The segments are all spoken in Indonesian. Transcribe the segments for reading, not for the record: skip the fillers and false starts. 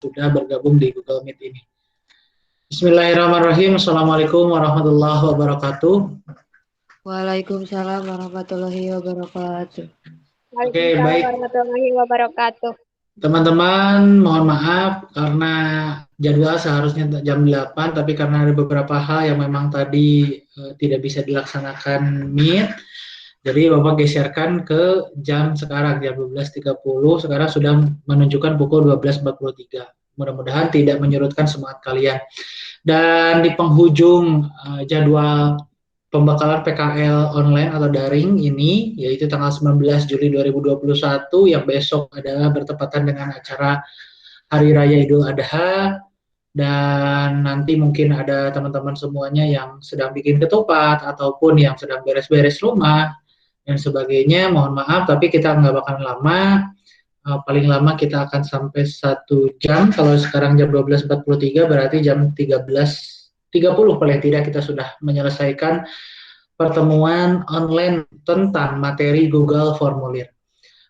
sudah bergabung di Google Meet ini. Bismillahirrahmanirrahim. Assalamualaikum warahmatullahi wabarakatuh. Waalaikumsalam warahmatullahi wabarakatuh. Oke, Waalaikumsalam baik. warahmatullahi wabarakatuh. Teman-teman, mohon maaf karena jadwal seharusnya jam 8, tapi karena ada beberapa hal yang memang tadi tidak bisa dilaksanakan Meet, jadi Bapak geserkan ke jam sekarang, jam 12.30, sekarang sudah menunjukkan pukul 12.43. Mudah-mudahan tidak menyurutkan semangat kalian. Dan di penghujung jadwal pembekalan PKL online atau daring ini, yaitu tanggal 19 Juli 2021, yang besok adalah bertepatan dengan acara Hari Raya Idul Adha, dan nanti mungkin ada teman-teman semuanya yang sedang bikin ketupat, ataupun yang sedang beres-beres rumah, dan sebagainya. Mohon maaf, tapi kita nggak bakalan lama. Paling lama kita akan sampai 1 jam. Kalau sekarang jam 12.43, berarti jam 13.30 paling tidak kita sudah menyelesaikan pertemuan online tentang materi Google Formulir.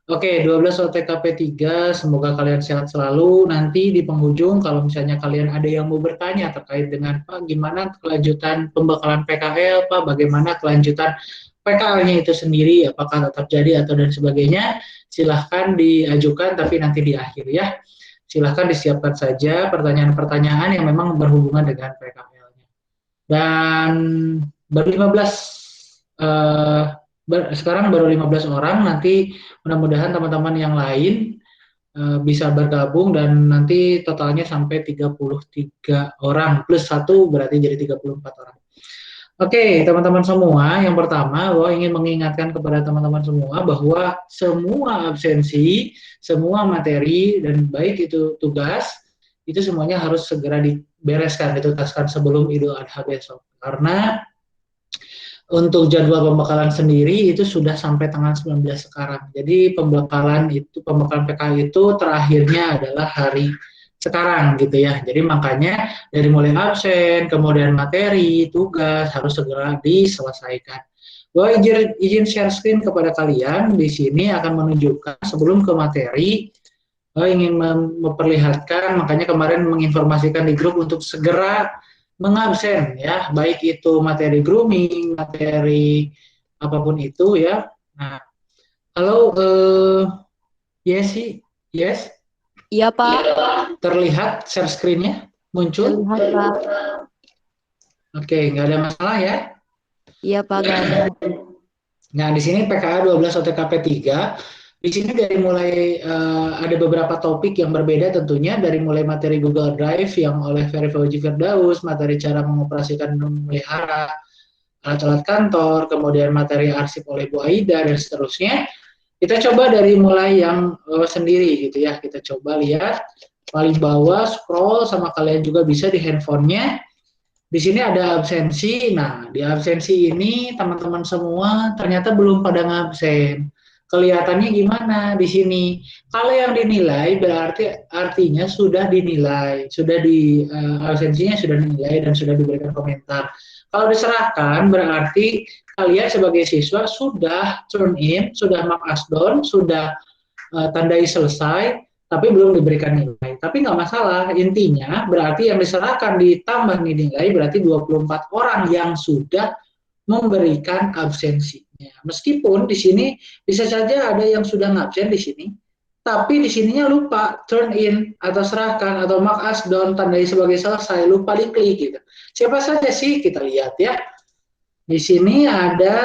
Oke, 12 OTKP 3, semoga kalian sehat selalu. Nanti di penghujung, kalau misalnya kalian ada yang mau bertanya terkait dengan, Pak, gimana kelanjutan pembekalan PKL, Pak, bagaimana kelanjutan PKL-nya itu sendiri, apakah tetap jadi atau dan sebagainya, silahkan diajukan, tapi nanti di akhir ya. Silahkan disiapkan saja pertanyaan-pertanyaan yang memang berhubungan dengan PKL-nya. Dan baru 15, sekarang baru 15 orang, nanti mudah-mudahan teman-teman yang lain bisa bergabung, dan nanti totalnya sampai 33 orang, plus 1 berarti jadi 34 orang. Oke, teman-teman semua, yang pertama, bahwa ingin mengingatkan kepada teman-teman semua bahwa semua absensi, semua materi, dan baik itu tugas, itu semuanya harus segera dibereskan, dituntaskan sebelum Idul Adha besok. Karena untuk jadwal pembekalan sendiri itu sudah sampai tanggal 19 sekarang. Jadi pembekalan PKL itu terakhirnya adalah hari sekarang gitu ya. Jadi makanya dari mulai absen, kemudian materi, tugas harus segera diselesaikan. Gua izin share screen kepada kalian. Di sini akan menunjukkan sebelum ke materi, ingin memperlihatkan, makanya kemarin menginformasikan di grup untuk segera mengabsen ya, baik itu materi grooming, materi apapun itu ya. Nah, halo, yes, yes. Iya, Pak. Terlihat share screen-nya muncul? Terlihat, Pak. Oke, nggak ada masalah ya? Iya, Pak, nggak ada. Nah, di sini PKA 12 OTKP 3, di sini dari mulai ada beberapa topik yang berbeda tentunya, dari mulai materi Google Drive yang oleh Ferry Fauzi Firdaus, materi cara mengoperasikan dan memelihara alat-alat kantor, kemudian materi arsip oleh Bu Aida, dan seterusnya. Kita coba dari mulai yang sendiri gitu ya, kita coba lihat paling bawah, scroll, sama kalian juga bisa di handphonenya. Di sini ada absensi. Nah, di absensi ini teman-teman semua ternyata belum pada ngabsen. Kelihatannya gimana di sini? Kalau yang dinilai berarti artinya sudah dinilai, sudah absensinya sudah dinilai dan sudah diberikan komentar. Kalau diserahkan berarti kalian sebagai siswa sudah turn in, sudah mark as done, sudah tandai selesai, tapi belum diberikan nilai. Tapi nggak masalah, intinya berarti yang diserahkan ditambah nilai berarti 24 orang yang sudah memberikan absensinya. Meskipun di sini bisa saja ada yang sudah ngabsen di sini, tapi di sininya lupa turn in atau serahkan atau mark as done, tandai sebagai selesai, lupa diklik gitu. Siapa saja sih, kita lihat ya. Di sini ada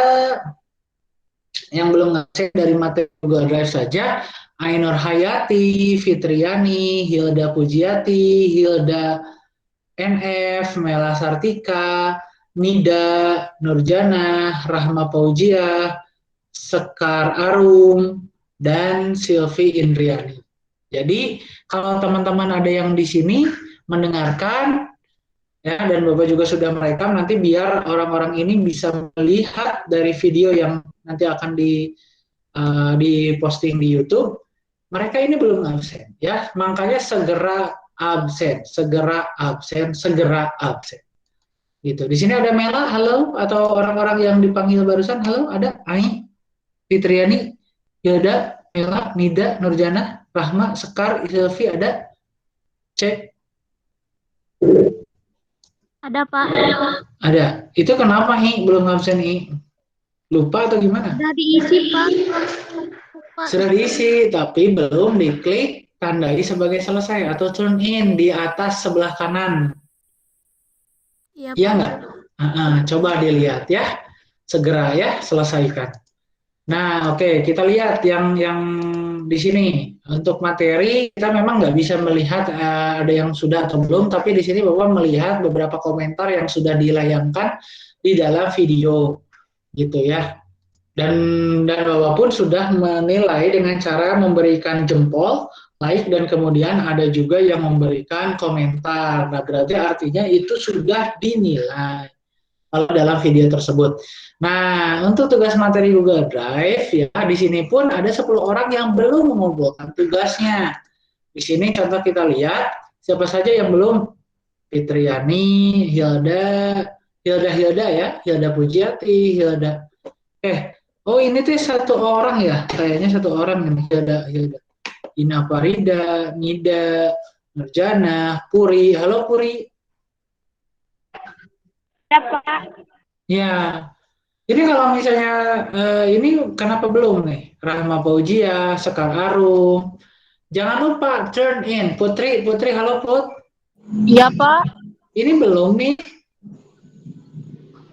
yang belum ngabsen dari materi Google Drive saja, Ainur Hayati, Fitriani, Hilda Pujiati, Hilda NF, Mela Sartika, Nida Nurjana, Rahma Fauzia, Sekar Arum, dan Silvi Indriani. Jadi kalau teman-teman ada yang di sini mendengarkan ya, dan Bapak juga sudah merekam, nanti biar orang-orang ini bisa melihat dari video yang nanti akan diposting di YouTube. Mereka ini belum absen ya, makanya segera absen, segera absen, segera absen. Gitu. Di sini ada Mela, halo, atau orang-orang yang dipanggil barusan, halo, ada Ai, Fitriani, Hilda, Mela, Nida, Nurjana, Rahma, Sekar, Silvi, ada? Cek, Ada, Pak. ada. Itu kenapa belum absen Lupa atau gimana? Sudah diisi, Pak. Pak. Sudah diisi, tapi belum diklik tandai sebagai selesai atau turn in di atas sebelah kanan. Iya, Iya Pak. nggak? Coba dilihat ya, segera ya selesaikan. Nah, oke, kita lihat yang di sini. Untuk materi kita memang nggak bisa melihat ada yang sudah atau belum, tapi di sini Bapak melihat beberapa komentar yang sudah dilayangkan di dalam video, gitu ya. Dan Bapak pun sudah menilai dengan cara memberikan jempol, like, dan kemudian ada juga yang memberikan komentar. Nah, berarti artinya itu sudah dinilai kalau dalam video tersebut. Nah, untuk tugas materi Google Drive, ya di sini pun ada 10 orang yang belum mengumpulkan tugasnya. Di sini contoh kita lihat, siapa saja yang belum? Fitriani, Hilda ya, Hilda Pujiati, Hilda. Oh ini tuh satu orang ya, kayaknya satu orang ini, Hilda. Ina Farida, Nida, Nurjana, Puri. Halo Puri. Ya, Pak. Ya, ini kalau misalnya ini kenapa belum nih? Rahma Fauzia, Sekar Arum. Jangan lupa turn in. Putri, halo Put. Iya, Pak. Ini belum nih.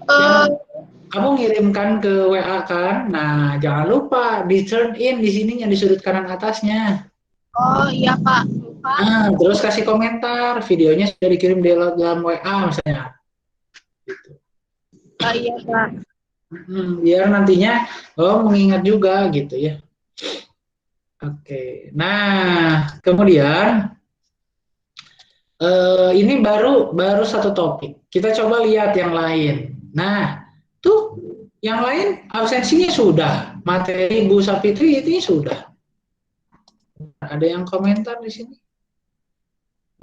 Yang kamu ngirimkan ke WA kan? Nah, jangan lupa di turn in di sininya di sudut kanan atasnya. Oh, iya, Pak. Lupa. Nah, terus kasih komentar, videonya sudah dikirim di dalam WA misalnya. Gitu. Oh, iya, Pak. Biar nantinya mengingat juga gitu ya. Oke, nah kemudian ini baru satu topik. Kita coba lihat yang lain. Nah, tuh yang lain absensinya sudah, materi Bu Sapitri itu sudah. Ada yang komentar di sini?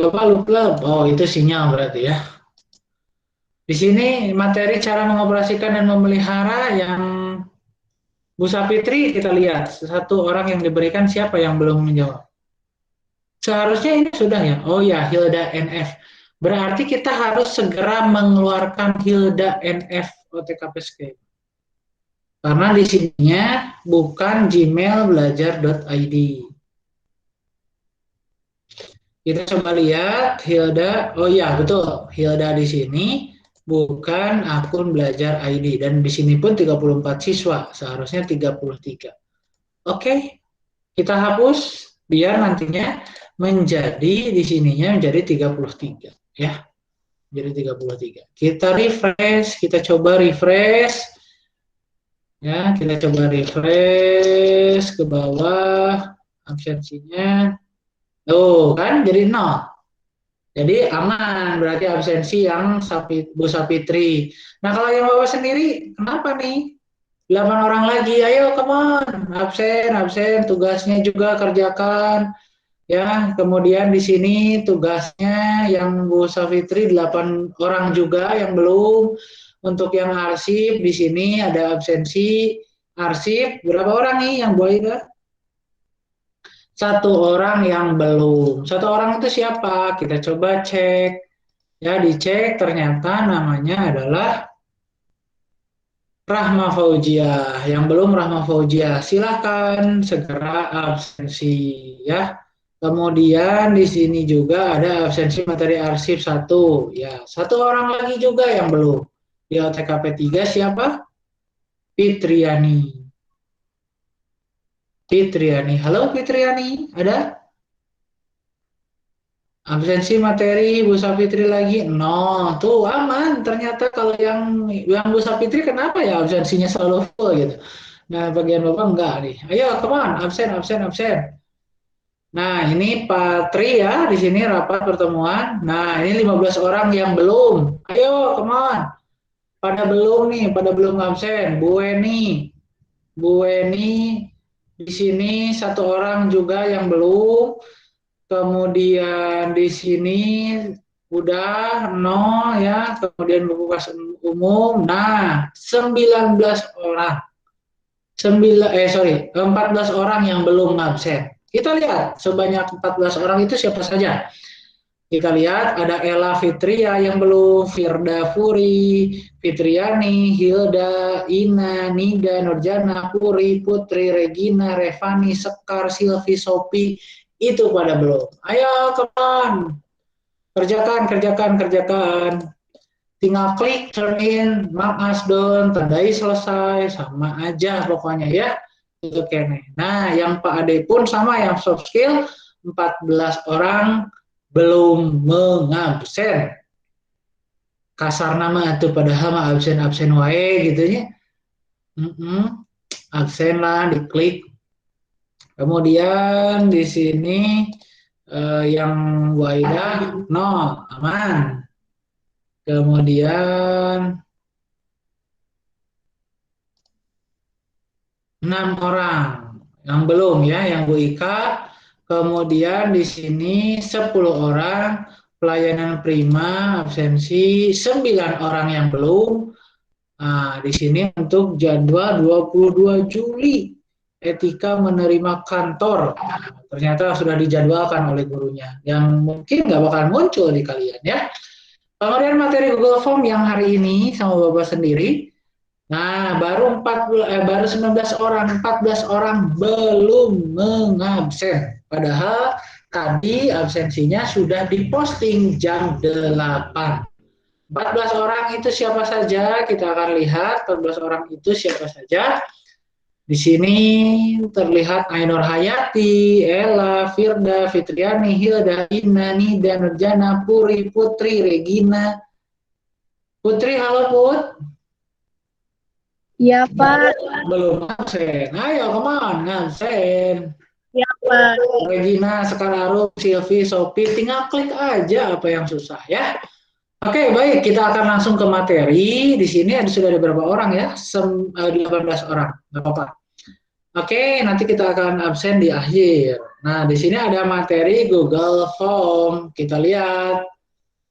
Bapak lupa, oh itu sinyal berarti ya. Di sini materi cara mengoperasikan dan memelihara yang Bu Sapitri kita lihat satu orang yang diberikan siapa yang belum menjawab. Seharusnya ini sudah ya. Oh ya, Hilda NF. Berarti kita harus segera mengeluarkan Hilda NF OTKP Escape. Karena di sininya bukan gmail.belajar.id. Kita coba lihat Hilda. Oh ya, betul. Hilda di sini bukan akun belajar ID dan di sini pun 34 siswa, seharusnya 33. Oke. Kita hapus biar nantinya menjadi di sininya menjadi 33 ya. Jadi 33. Kita refresh, kita coba refresh. Ya, kita coba refresh ke bawah absensinya. Tuh, kan jadi 0. Jadi aman, berarti absensi yang Bu Sapitri. Nah, kalau yang Bapak sendiri, kenapa nih? 8 orang lagi, ayo come on, absen, tugasnya juga kerjakan. Ya, kemudian di sini tugasnya yang Bu Safitri 8 orang juga yang belum. Untuk yang arsip di sini ada absensi arsip berapa orang nih yang boleh itu? Satu orang yang belum. Satu orang itu siapa? Kita coba cek. Ya, dicek ternyata namanya adalah Rahma Fauzia. Yang belum Rahma Fauzia, silahkan segera absensi ya. Kemudian di sini juga ada absensi materi arsip 1. Ya, satu orang lagi juga yang belum. Di OTKP 3 siapa? Fitriani. Halo Fitriani, ada? Absensi materi Bu Safitri lagi 0. Tuh aman. Ternyata kalau yang Bu Safitri kenapa ya absensinya selalu full gitu. Nah, bagian Bapak enggak nih. Ayo, come on, absen. Nah, ini Pak Tri ya, di sini rapat pertemuan. Nah, ini 15 orang yang belum. Ayo, come on. Pada belum absen. Bu Weni di sini satu orang juga yang belum. Kemudian di sini udah 0 ya. Kemudian buku kas umum. Nah, 19 orang. 14 orang yang belum absen. Kita lihat sebanyak 14 orang itu siapa saja. Kita lihat ada Ella Fitria yang belum, Firda Puri, Fitriani, Hilda, Ina, Nida, Nurjana, Puri, Putri, Regina, Revani, Sekar, Silvi, Sopi, itu pada belum. Ayo kawan, kerjakan. Tinggal klik turn in, mark as done, tandai selesai, sama aja pokoknya ya. Itu kene. Nah, yang Pak Ade pun sama yang soft skill 14 orang belum mengabsen. Kasar nama itu padahal mah absen wae gitu ya. Absen lah, diklik. Kemudian di sini yang Waida nol, aman. Kemudian 6 orang yang belum ya, yang Bu Ika. Kemudian di sini 10 orang pelayanan prima absensi, 9 orang yang belum. Nah, di sini untuk jadwal 22 Juli etika menerima kantor. Nah, ternyata sudah dijadwalkan oleh gurunya yang mungkin nggak bakal muncul di kalian ya. Kemudian materi Google Form yang hari ini sama Bapak sendiri. Nah, baru 19 orang, 14 orang belum mengabsen. Padahal tadi absensinya sudah diposting jam 8. 14 orang itu siapa saja? Kita akan lihat 14 orang itu siapa saja. Di sini terlihat Ainur Hayati, Ella, Firda, Fitriani, Hilda, Ina, Nida, Nurjana, Puri, Putri, Regina. Putri, halo Put. Iya, Pak. Belum absen. Ayo, kemana absen. Iya, Pak. Regina, Sekararum, Silvi, Sopi, tinggal klik aja apa yang susah ya. Oke, baik, kita akan langsung ke materi. Di sini sudah ada berapa orang ya? 18 orang, nggak apa-apa. Oke, nanti kita akan absen di akhir. Nah, di sini ada materi Google Form. Kita lihat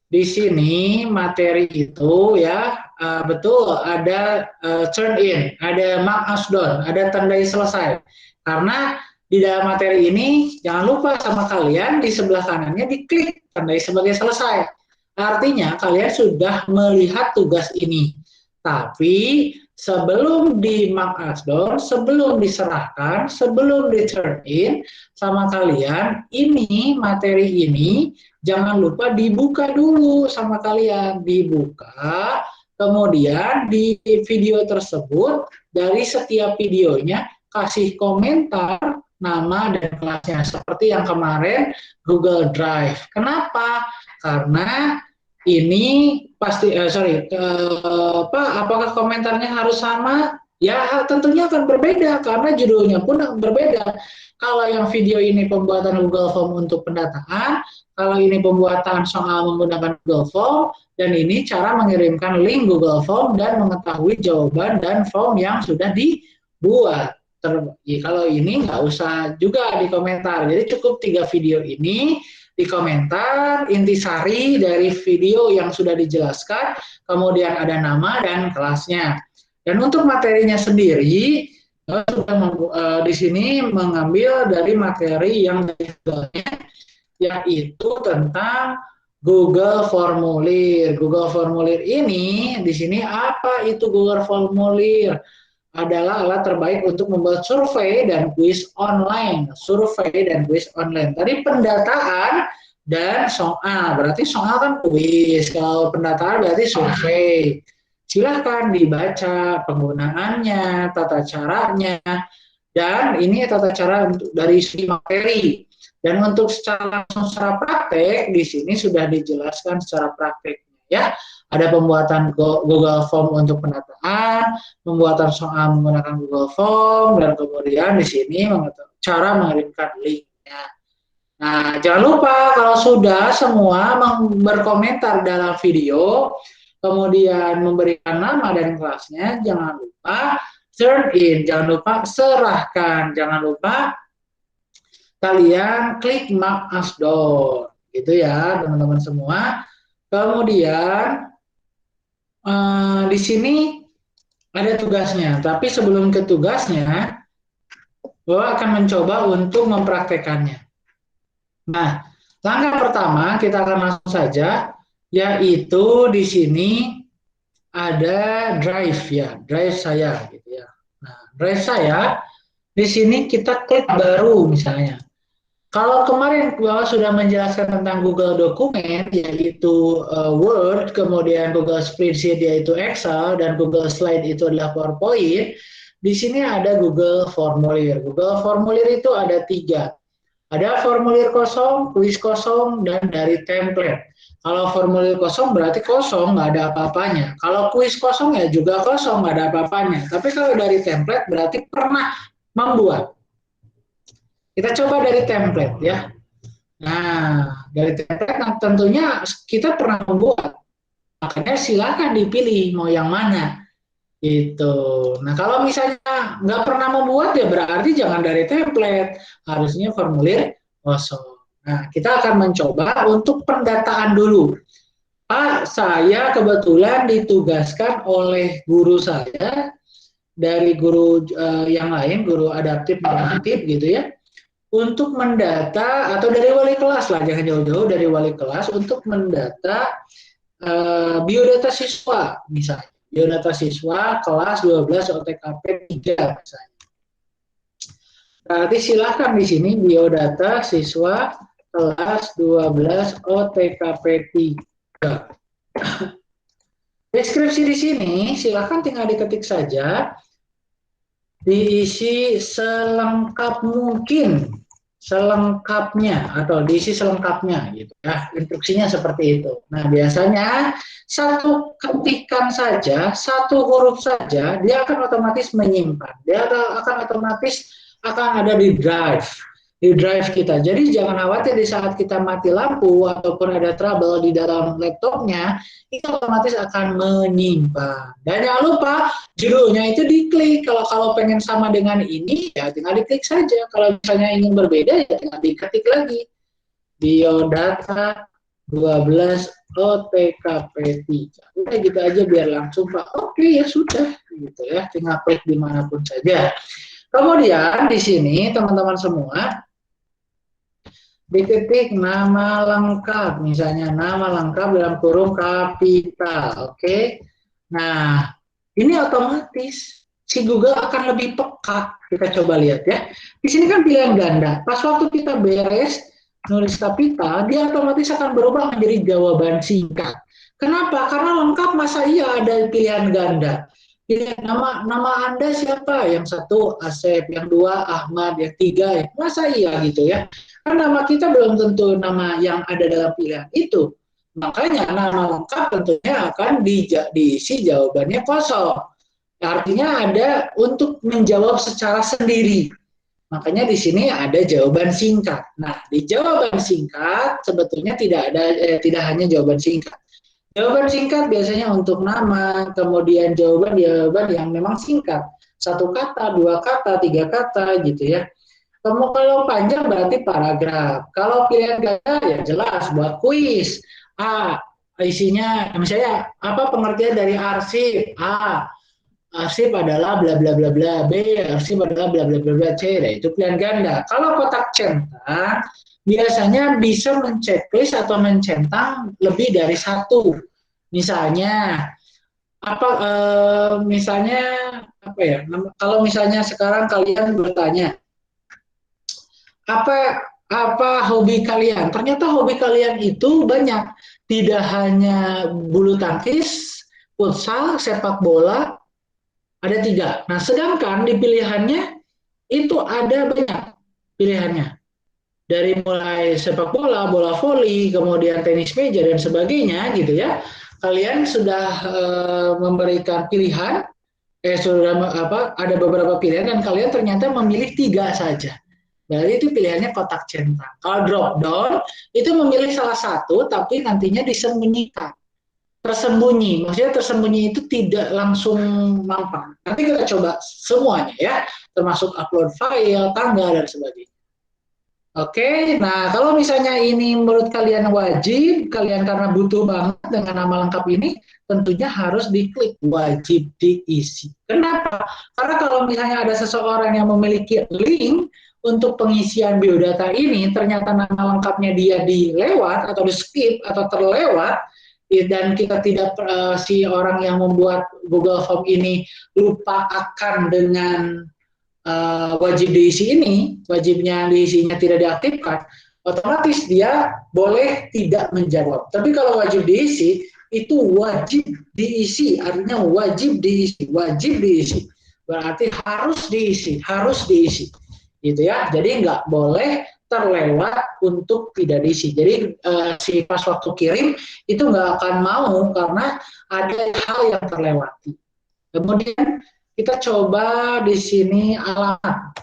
di sini materi itu ya, betul ada turn in, ada mark as done, ada tandai selesai. Karena di dalam materi ini jangan lupa sama kalian di sebelah kanannya diklik tandai sebagai selesai. Artinya kalian sudah melihat tugas ini. Tapi sebelum di mark as done, sebelum diserahkan, sebelum di turn in sama kalian, ini materi ini jangan lupa dibuka dulu sama kalian. Dibuka, kemudian di video tersebut dari setiap videonya kasih komentar nama dan kelasnya seperti yang kemarin Google Drive. Kenapa? Karena ini pasti apakah komentarnya harus sama? Ya tentunya akan berbeda karena judulnya pun berbeda. Kalau yang video ini pembuatan Google Form untuk pendataan, kalau ini pembuatan soal menggunakan Google Form, dan ini cara mengirimkan link Google Form dan mengetahui jawaban dan form yang sudah dibuat. Kalau ini nggak usah juga di komentar, jadi cukup 3 video ini di komentar, intisari dari video yang sudah dijelaskan, kemudian ada nama dan kelasnya. Dan untuk materinya sendiri, di sini mengambil dari materi yang yaitu tentang Google Formulir. Google Formulir ini, di sini apa itu Google Formulir? Adalah alat terbaik untuk membuat survei dan kuis online. Survei dan kuis online. Tadi pendataan dan soal. Berarti soal kan kuis. Kalau pendataan berarti survei. Silahkan dibaca penggunaannya, tata caranya. Dan ini tata cara dari segi materi. Dan untuk secara praktek, di sini sudah dijelaskan secara prakteknya ya. Ada pembuatan Google Form untuk penataan, pembuatan soal menggunakan Google Form, dan kemudian di sini cara mengirimkan linknya. Nah, jangan lupa kalau sudah semua berkomentar dalam video, kemudian memberikan nama dan kelasnya, jangan lupa turn in, jangan lupa serahkan, jangan lupa kalian klik mark as done, gitu ya teman-teman semua. Kemudian di sini ada tugasnya, tapi sebelum ke tugasnya, Bapak akan mencoba untuk mempraktekannya. Nah, Langkah pertama kita akan langsung saja, yaitu di sini ada drive ya, drive saya gitu ya. Nah, drive saya di sini kita klik baru misalnya. Kalau kemarin Bapak sudah menjelaskan tentang Google Dokumen, yaitu Word, kemudian Google Spreadsheet yaitu Excel, dan Google Slide itu adalah PowerPoint, di sini ada Google Formulir. Google Formulir itu ada 3. Ada formulir kosong, kuis kosong, dan dari template. Kalau formulir kosong berarti kosong, nggak ada apa-apanya. Kalau kuis kosong ya juga kosong, nggak ada apa-apanya. Tapi kalau dari template berarti pernah membuat. Kita coba dari template ya. Nah, dari template nah, tentunya kita pernah membuat. Makanya silakan dipilih mau yang mana. Gitu. Nah, kalau misalnya nggak pernah membuat ya berarti jangan dari template, harusnya formulir kosong. Nah, kita akan mencoba untuk pendataan dulu. Pak, saya kebetulan ditugaskan oleh guru saya dari guru yang lain, guru adaptif normatif gitu ya, untuk mendata atau dari wali kelas lah, jangan jauh-jauh dari wali kelas untuk mendata biodata siswa misalnya. Biodata siswa kelas 12 OTKP 3 misalnya. Berarti silakan di sini biodata siswa kelas 12 OTKP 3. Deskripsi di sini silakan tinggal diketik saja, diisi selengkap mungkin, selengkapnya atau diisi selengkapnya gitu ya, instruksinya seperti itu. Nah, biasanya satu ketikan saja, satu huruf saja dia akan otomatis menyimpan, dia akan otomatis akan ada di drive kita. Jadi jangan khawatir di saat kita mati lampu ataupun ada trouble di dalam laptopnya, itu otomatis akan menyimpan. Dan jangan lupa judulnya itu diklik. Kalau pengen sama dengan ini ya tinggal diklik saja. Kalau misalnya ingin berbeda ya tinggal diketik lagi. Biodata 12 OTKP 3. Udah gitu aja biar langsung Pak. Oke ya sudah gitu ya. Tinggal klik dimanapun saja. Kemudian di sini teman-teman semua diketik nama lengkap, misalnya nama lengkap dalam kurung kapital, oke? Nah, ini otomatis si Google akan lebih peka. Kita coba lihat ya. Di sini kan pilihan ganda. Pas waktu kita beres nulis kapital, dia otomatis akan berubah menjadi jawaban singkat. Kenapa? Karena lengkap masa iya ada pilihan ganda. Pilihan nama Anda siapa? Yang satu Asep, yang dua Ahmad, yang tiga masa iya gitu ya. Karena nama kita belum tentu nama yang ada dalam pilihan itu. Makanya nama lengkap tentunya akan diisi jawabannya kosong. Artinya ada untuk menjawab secara sendiri. Makanya di sini ada jawaban singkat. Nah, di jawaban singkat sebetulnya tidak hanya jawaban singkat. Jawaban singkat biasanya untuk nama, kemudian jawaban-jawaban yang memang singkat. 1 kata, 2 kata, 3 kata gitu ya. Kalau panjang berarti paragraf. Kalau pilihan ganda ya jelas buat kuis. A, isinya misalnya apa pengertian dari arsip? A, arsip adalah bla bla bla bla. B, arsip adalah bla bla bla bla. C, nah, itu pilihan ganda. Kalau kotak centang biasanya bisa menceklis atau mencentang lebih dari satu. Misalnya misalnya apa ya? Kalau misalnya sekarang kalian bertanya apa hobi kalian? Ternyata hobi kalian itu banyak. Tidak hanya bulu tangkis, futsal, sepak bola, ada 3. Nah, sedangkan di pilihannya itu ada banyak pilihannya. Dari mulai sepak bola, bola voli, kemudian tenis meja dan sebagainya gitu ya. Kalian sudah memberikan pilihan, sudah ada beberapa pilihan dan kalian ternyata memilih 3 saja. Berarti itu pilihannya kotak centang. Kalau drop down itu memilih salah satu tapi nantinya disembunyikan. Tersembunyi, maksudnya tersembunyi itu tidak langsung nampak. Nanti kita coba semuanya ya, termasuk upload file, tanggal dan sebagainya. Oke, nah kalau misalnya ini menurut kalian wajib, kalian karena butuh banget dengan nama lengkap ini, tentunya harus diklik wajib diisi. Kenapa? Karena kalau misalnya ada seseorang yang memiliki link untuk pengisian biodata ini, ternyata nama lengkapnya dia dilewat atau di skip atau terlewat, dan kita tidak si orang yang membuat Google Form ini lupa akan dengan wajib diisi ini, wajibnya diisinya tidak diaktifkan, otomatis dia boleh tidak menjawab. Tapi kalau wajib diisi, itu wajib diisi, artinya wajib diisi. Berarti harus diisi. Gitu ya. Jadi nggak boleh terlewat untuk tidak diisi. Jadi si pas waktu kirim itu nggak akan mau karena ada hal yang terlewati. Kemudian kita coba di sini alamat.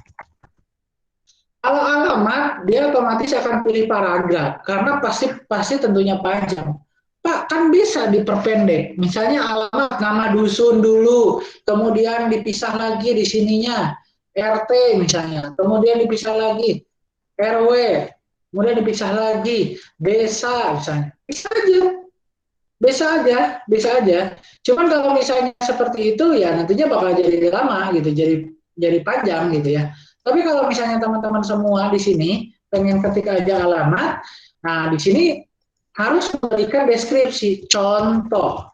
Kalau alamat, dia otomatis akan pilih paragraf karena pasti tentunya panjang. Pak, kan bisa diperpendek. Misalnya alamat nama dusun dulu, kemudian dipisah lagi di sininya RT misalnya, kemudian dipisah lagi RW, kemudian dipisah lagi desa misalnya. Bisa aja. Cuman kalau misalnya seperti itu ya nantinya bakal jadi lama gitu, jadi panjang gitu ya. Tapi kalau misalnya teman-teman semua di sini pengen ketik aja alamat, nah di sini harus memberikan deskripsi. Contoh,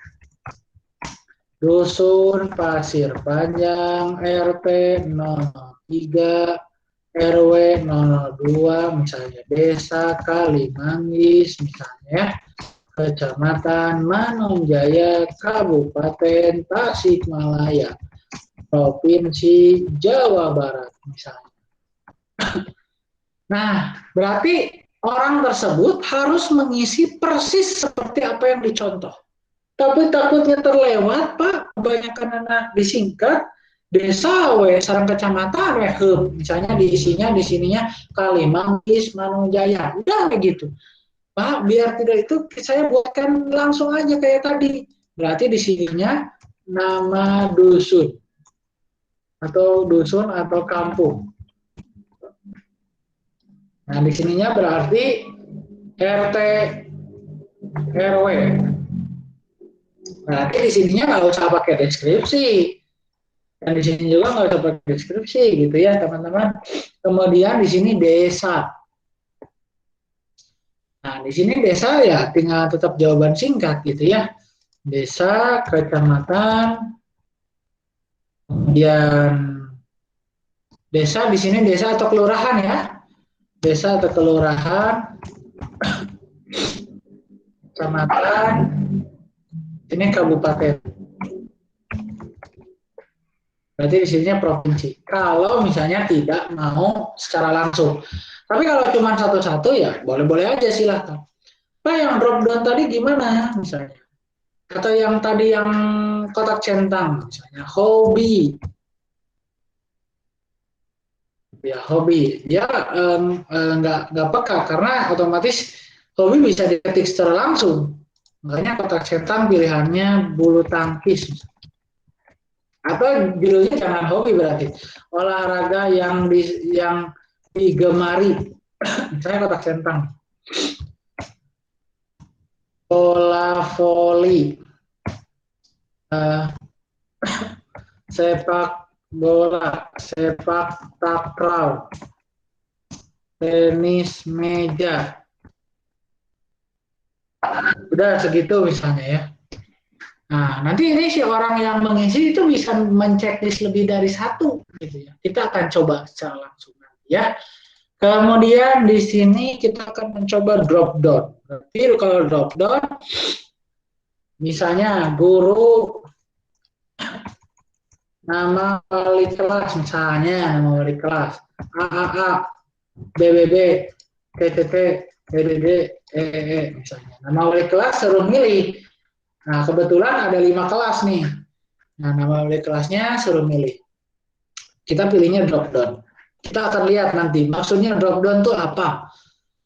Dusun Pasir Panjang RT 03 RW 02 misalnya, Desa Kalimanggis misalnya, Kecamatan Manonjaya, Kabupaten Tasikmalaya, Provinsi Jawa Barat misalnya. Nah, berarti orang tersebut harus mengisi persis seperti apa yang dicontoh. Tapi takutnya terlewat, Pak, kebanyakan anak disingkat, desa sarang kecamatan misalnya diisinya di sininya Kalimanggis, Manonjaya, udah begitu. Pak, biar tidak itu saya buatkan langsung aja kayak tadi. Berarti di sininya nama dusun atau kampung. Nah, di sininya berarti RT RW. Berarti di sininya nggak usah pakai deskripsi. Dan di sini juga nggak usah pakai deskripsi gitu ya, teman-teman. Kemudian di sini desa. Nah, di sini desa ya tinggal tetap jawaban singkat gitu ya. Desa, kecamatan, kemudian desa di sini desa atau kelurahan ya. Desa atau kelurahan, kecamatan, ini kabupaten. Berarti di sininya provinsi. Kalau misalnya tidak mau secara langsung. Tapi kalau cuma satu-satu ya boleh-boleh aja silahkan. Pak, yang drop down tadi gimana misalnya? Atau yang tadi yang kotak centang misalnya hobi. Ya hobi. Ya nggak peka karena otomatis hobi bisa diketik secara langsung. Makanya kotak centang pilihannya bulu tangkis. Atau judulnya jangan hobi berarti olahraga yang digemari. Misalnya kotak centang. Bola voli, sepak bola, sepak takraw, tenis meja. Udah segitu misalnya ya. Nah, nanti ini si orang yang mengisi itu bisa menceklis lebih dari satu gitu ya. Kita akan coba secara langsung ya. Kemudian di sini kita akan mencoba drop down. Berarti kalau drop down, misalnya guru, nama wali kelas misalnya, nama wali kelas, AAA, BBB, TTT, DDD, EEE misalnya. Nama wali kelas suruh milih. Nah, kebetulan ada 5 kelas nih. Nah, nama wali kelasnya suruh milih. Kita pilihnya drop down. Kita akan lihat nanti maksudnya drop down itu apa.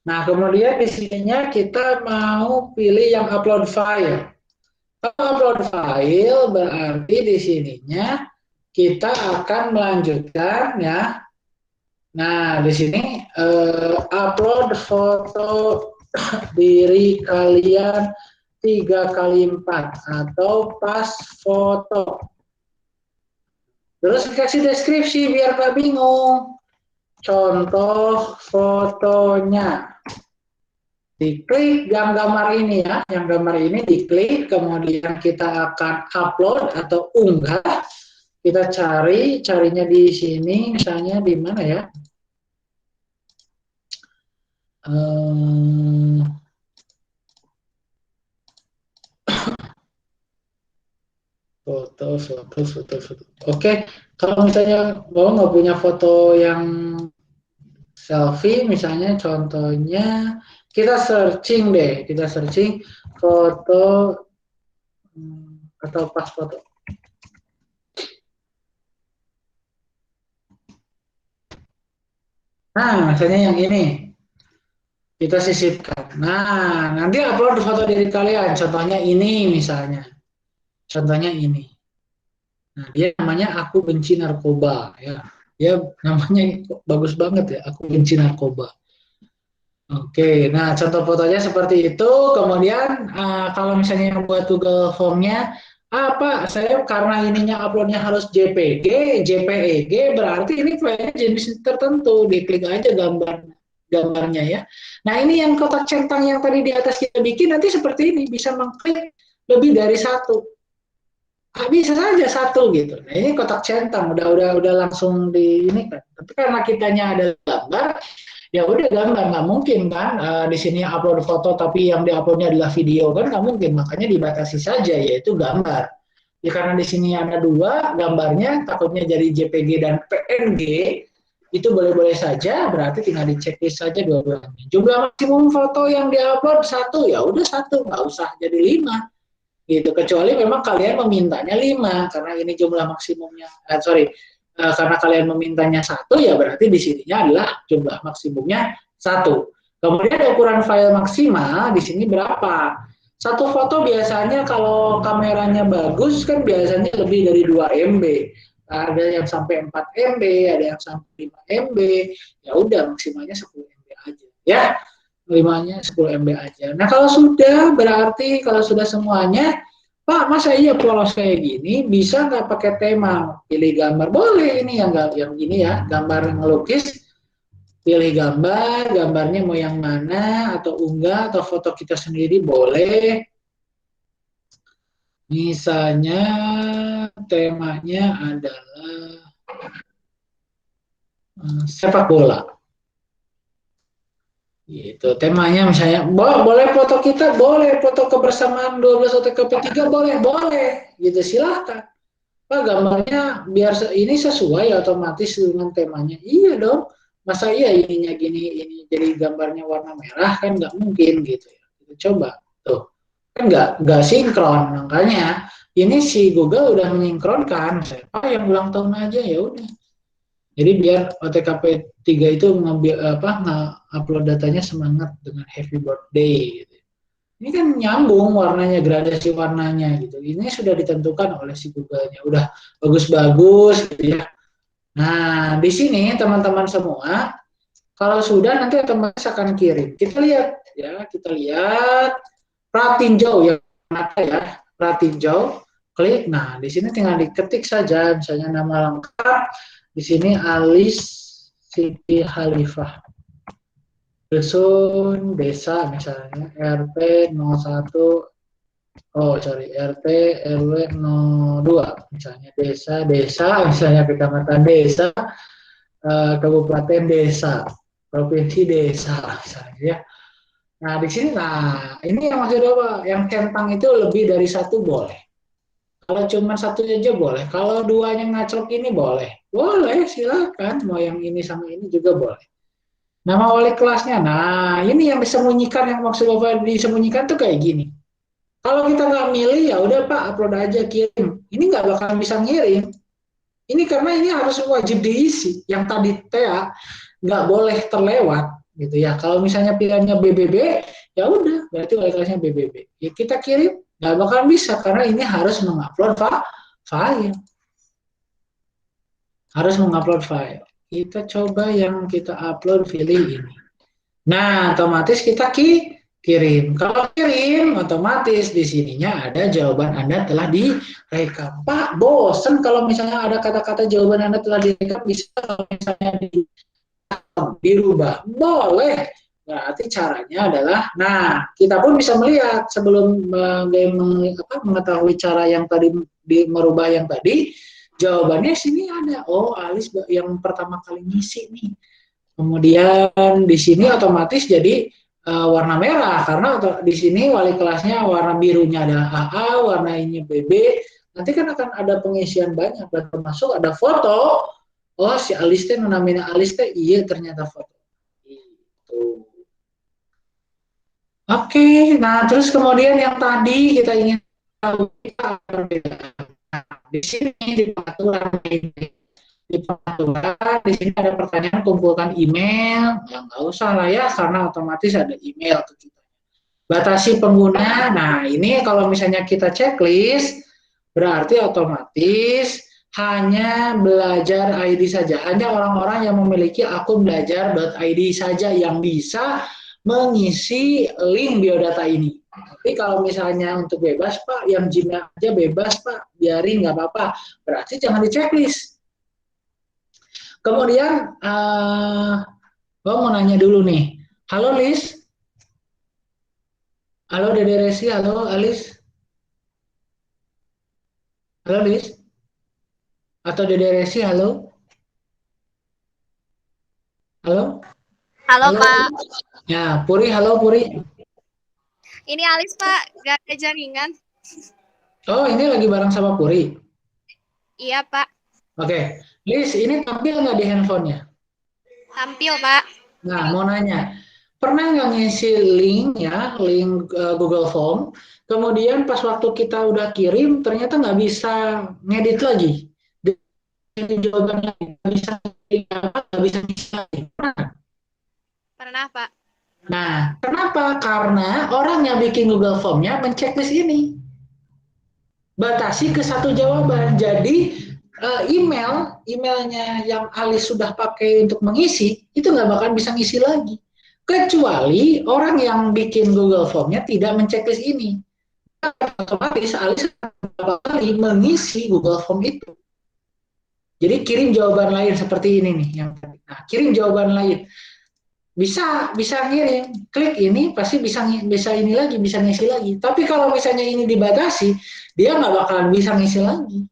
Nah, kemudian di sininya kita mau pilih yang upload file. Kalau upload file berarti di sininya kita akan melanjutkan ya Nah, di sini upload foto diri kalian 3x4 atau pas foto. Terus kasih deskripsi biar nggak bingung. Contoh fotonya. Diklik gambar ini ya, yang gambar ini diklik, kemudian kita akan upload atau unggah. Kita carinya di sini, misalnya di mana ya? Foto. Oke, kalau misalnya mau nggak punya foto yang selfie, misalnya contohnya kita searching deh, kita searching foto atau pas foto. Nah, misalnya yang ini kita sisipkan. Nah, nanti upload foto diri kalian. Contohnya ini misalnya. Contohnya ini. Nah, dia namanya aku benci narkoba ya. Dia namanya bagus banget ya, aku benci narkoba. Oke, nah contoh fotonya seperti itu. Kemudian kalau misalnya yang buat Google Form-nya, apa saya karena ininya uploadnya harus JPG, JPEG, berarti ini filenya jenis tertentu. Diklik aja gambarnya ya. Nah ini yang kotak centang yang tadi di atas kita bikin nanti seperti ini, bisa mengklik lebih dari satu. Bisa saja satu gitu. Nah ini kotak centang, udah langsung di ini kan. Tapi karena kitanya ada gambar, ya udah gambar, nggak mungkin kan di sini upload foto tapi yang diuploadnya adalah video, kan nggak mungkin, makanya dibatasi saja yaitu gambar ya, karena di sini ada dua gambarnya, takutnya jadi JPG dan PNG, itu boleh-boleh saja, berarti tinggal diceklis saja dua-duanya. Jumlah maksimum foto yang diupload satu, ya udah satu, nggak usah jadi 5 gitu, kecuali memang kalian memintanya 5 karena ini jumlah maksimumnya, karena kalian memintanya satu, ya berarti di sininya adalah jumlah maksimumnya satu. Kemudian ukuran file maksimal di sini berapa? Satu foto biasanya kalau kameranya bagus kan biasanya lebih dari 2 MB. Ada yang sampai 4 MB, ada yang sampai 5 MB. Ya udah maksimalnya 10 MB aja. Ya, 5-nya 10 MB aja. Nah, kalau sudah berarti kalau sudah semuanya, Pak, masa iya polos kayak gini, bisa nggak pakai tema? Pilih gambar, boleh ini yang gini ya, gambar ngelukis, pilih gambar, gambarnya mau yang mana, atau unggah, atau foto kita sendiri, boleh. Misalnya temanya adalah sepak bola. Gitu. Temanya misalnya, boleh foto kita, boleh foto kebersamaan 12 OTKP 3, boleh, gitu silahkan. Pak, gambarnya biar ini sesuai otomatis dengan temanya. Iya dong, masa iya ininya gini, ini jadi gambarnya warna merah, kan nggak mungkin gitu ya. Coba, tuh, kan nggak sinkron, makanya ini si Google udah menyinkronkan. Pak, yang ulang tahun aja ya udah. Jadi biar OTKP 3 itu ngambil upload datanya semangat dengan happy birthday gitu. Ini kan nyambung warnanya, gradasi warnanya gitu. Ini sudah ditentukan oleh si Google-nya. Udah bagus-bagus gitu ya. Nah, di sini teman-teman semua, kalau sudah nanti otomatis akan kirim. Kita lihat ya, kita lihat pratinjau ya, mata ya, pratinjau, klik. Nah, di sini tinggal diketik saja misalnya nama lengkap. Di sini Alis Siti Khalifah. Dusun, desa misalnya, RT 01, RT RW 02, misalnya desa, misalnya kecamatan desa, kabupaten desa, provinsi desa, misalnya ya. Nah, di sini, ini yang masih ada, yang centang itu lebih dari satu boleh. Kalau cuma satu aja boleh. Kalau duanya ngacrok ini boleh. Boleh, silakan. Mau yang ini sama ini juga boleh. Nama wali kelasnya. Nah, ini yang disembunyikan, yang maksud Bapak disembunyikan tuh kayak gini. Kalau kita nggak milih, ya udah Pak, upload aja, kirim. Ini nggak bakal bisa ngirim. Ini karena ini harus wajib diisi. Yang tadi TA nggak boleh terlewat, gitu ya. Kalau misalnya pilihannya BBB, ya udah, berarti wali kelasnya BBB. Ya kita kirim, nggak bakal bisa karena ini harus mengupload file. Harus mengupload file. Kita coba yang kita upload pilih ini. Nah, otomatis kita kirim. Kalau kirim, otomatis di sininya ada jawaban Anda telah direkam. Pak, bosen kalau misalnya ada kata-kata jawaban Anda telah direkam, bisa kalau misalnya dirubah. Boleh. Berarti caranya adalah, nah, kita pun bisa melihat sebelum mengetahui cara yang tadi merubah yang tadi, jawabannya sini ada. Oh, Alis yang pertama kali ngisi nih. Kemudian di sini otomatis jadi warna merah karena di sini wali kelasnya warna birunya adalah AA, warna ini BB. Nanti kan akan ada pengisian banyak dan termasuk ada foto. Oh, si Alis teh namanya Alis teh iya ternyata foto. Gitu. Oke, nah terus kemudian yang tadi kita ingin tahu kita perbedaan. Nah, di sini di peraturan ini di peraturan di sini ada pertanyaan kumpulkan email, ya nggak usah lah ya karena otomatis ada email ke kita. Batasi pengguna, nah ini kalau misalnya kita checklist berarti otomatis hanya belajar ID saja, hanya orang-orang yang memiliki akun belajar.id saja yang bisa mengisi link biodata ini. Tapi kalau misalnya untuk bebas Pak, yang Gmail aja bebas Pak, biarin nggak apa-apa. Berarti jangan di checklist. Kemudian, gue mau nanya dulu nih. Halo Lis, halo Dede Resi, halo Alis, halo Lis, atau Dede Resi, halo, halo, Halo, halo. Pak. Ya, Puri, halo Puri. Ini Alis, Pak. Gak ada jaringan. Oh, ini lagi bareng sama Puri. Iya, Pak. Oke, Lis, ini tampil nggak di handphonenya? Tampil, Pak. Nah, mau nanya, pernah nggak ngisi link ya, link Google Form, kemudian pas waktu kita udah kirim, ternyata nggak bisa ngedit lagi, jawabannya nggak bisa, nggak bisa ngisi lagi. Pernah, Pak. Nah, kenapa? Karena orang yang bikin Google Form-nya menceklis ini. Batasi ke satu jawaban. Jadi emailnya yang Alis sudah pakai untuk mengisi, itu nggak bakal bisa ngisi lagi. Kecuali orang yang bikin Google Form-nya tidak menceklis ini. Otomatis Alis beberapa kali mengisi Google Form itu. Jadi kirim jawaban lain seperti ini nih. Nah, kirim jawaban lain. Bisa ngirim, klik ini pasti bisa ini lagi, bisa ngisi lagi. Tapi kalau misalnya ini dibatasi, dia nggak bakalan bisa ngisi lagi.